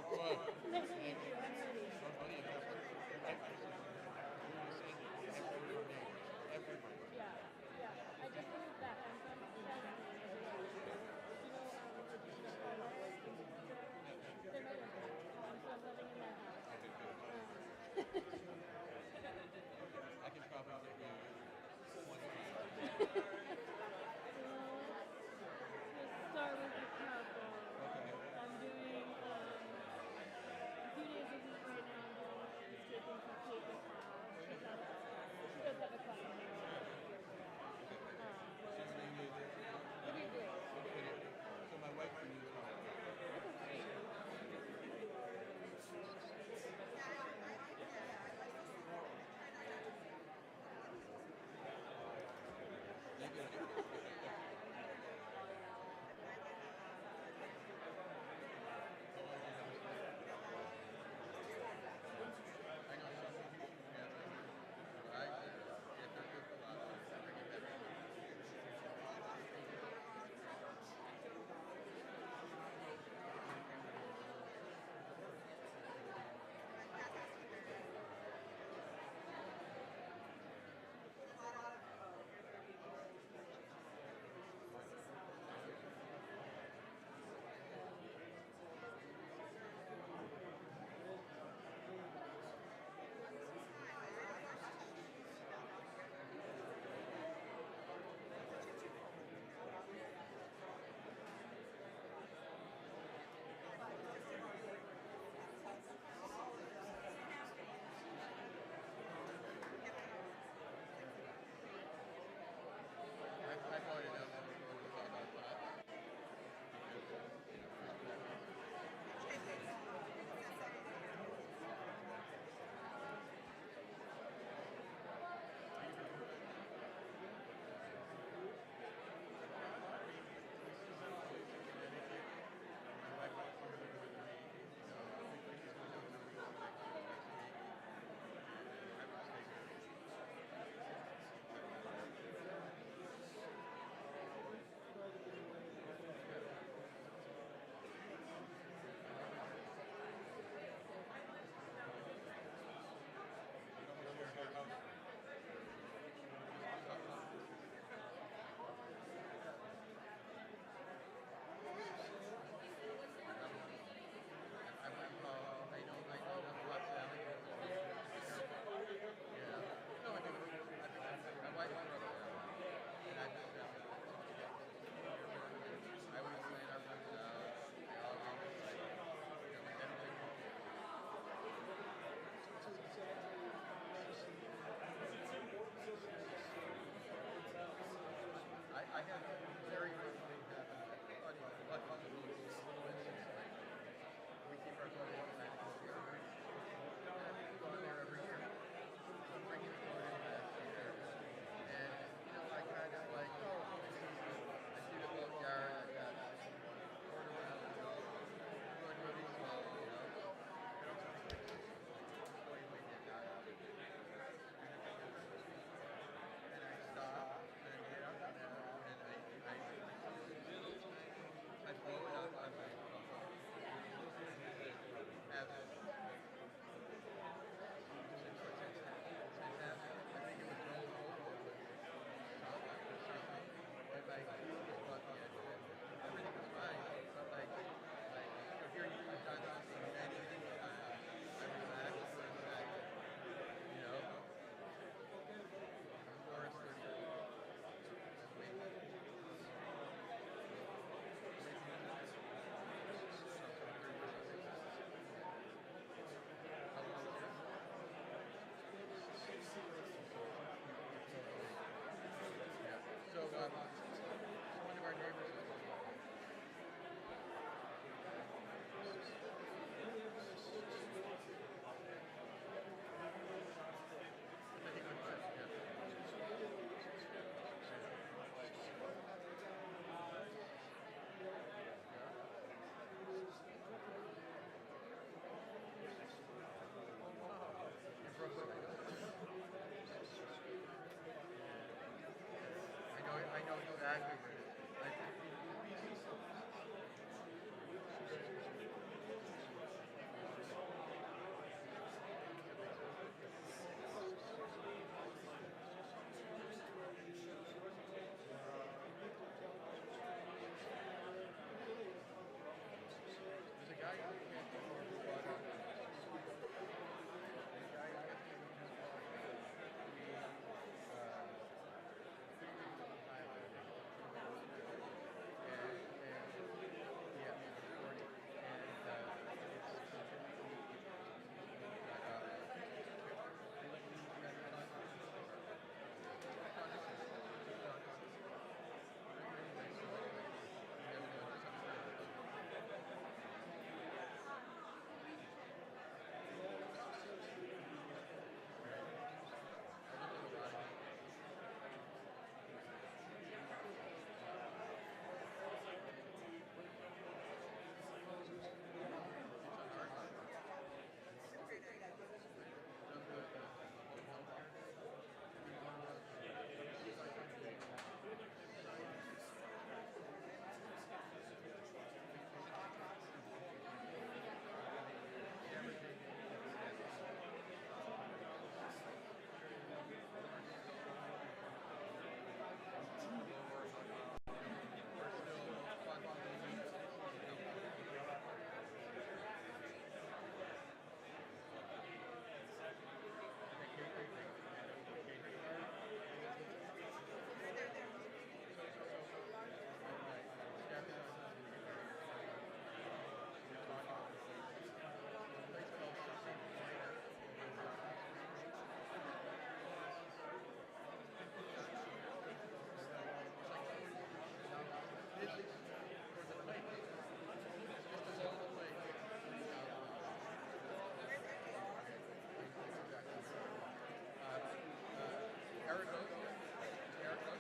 Speaker 4: I can probably get you one.
Speaker 3: Start with the couple.
Speaker 4: Okay.
Speaker 3: I'm doing a few days a week right now. I'm doing landscaping for Kate class. She does have a class in there. It'll be great.
Speaker 4: So my wife can use I have very good things happen. Funny, what fun to little instance, like, we keep our phone in the go in there every year. I'm bringing the phone in back here. And, you know, I kind of like, I see the boat yard, I got quarter mile, going really slow, you know. And I stop, and I get up there, and I blow it up on my phone. Have it. I think it was rolled over or something. When my keys was bumpy, everything was fine. But like here I've done something many times. I relaxed for a second. You know? Forest So, one of our neighbors I know exactly where it is.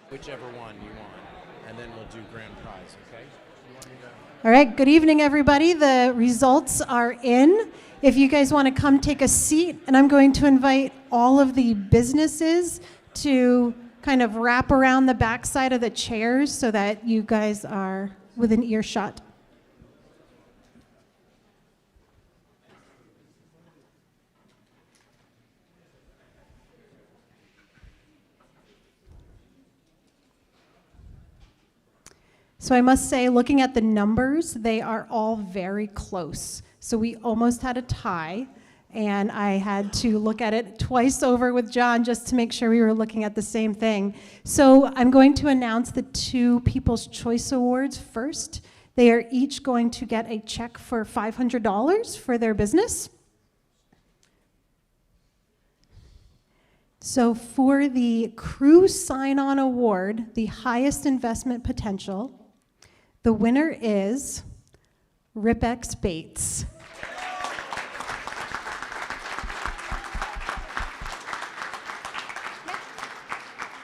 Speaker 9: whichever one you want, and then we'll do grand prize, okay?
Speaker 1: All right, good evening, everybody. The results are in. If you guys want to come take a seat, and I'm going to invite all of the businesses to kind of wrap around the backside of the chairs so that you guys are within earshot. So I must say, looking at the numbers, they are all very close. So we almost had a tie, and I had to look at it twice over with John just to make sure we were looking at the same thing. So I'm going to announce the 2 People's Choice Awards first. They are each going to get a check for $500 for their business. So for the Crew Sign-On Award, the highest investment potential, the winner is Ripex Baits.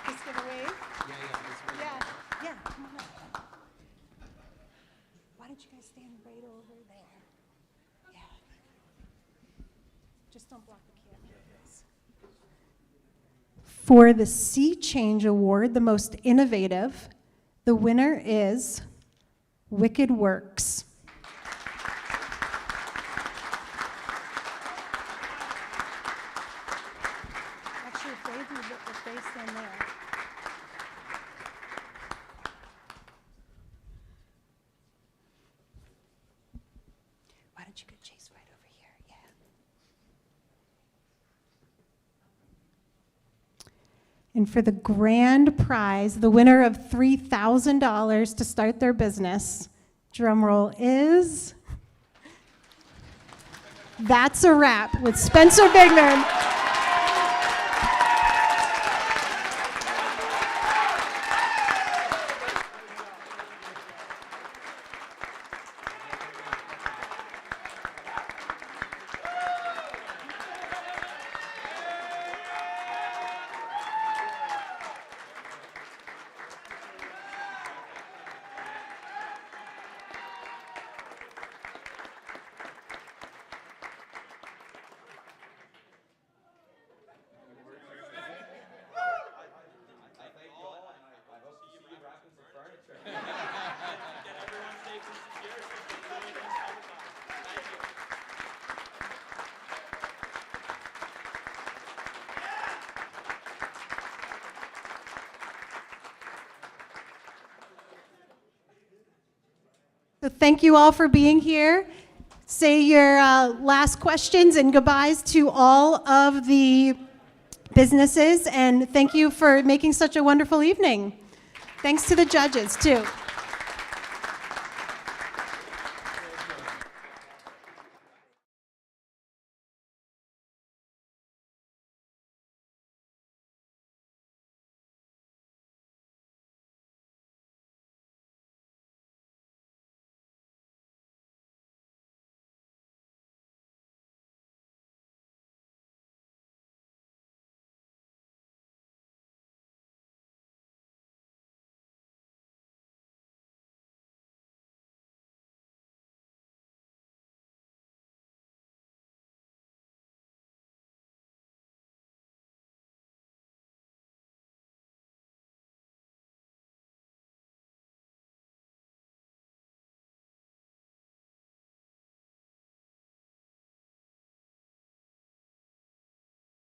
Speaker 1: Just give a wave. Yeah, come on up. Why don't you guys stand right over there? Yeah. Just don't block the camera, please. For the Sea Change Award, the most innovative, the winner is Wicked Works. Actually, if they stand there. Why don't you go Chase right over here? Yeah. And for the grand prize, the winner of $3,000 to start their business, drum roll, is That's a Wrap with Spencer Bigman. So thank you all for being here. Say your last questions and goodbyes to all of the businesses, and thank you for making such a wonderful evening. Thanks to the judges, too.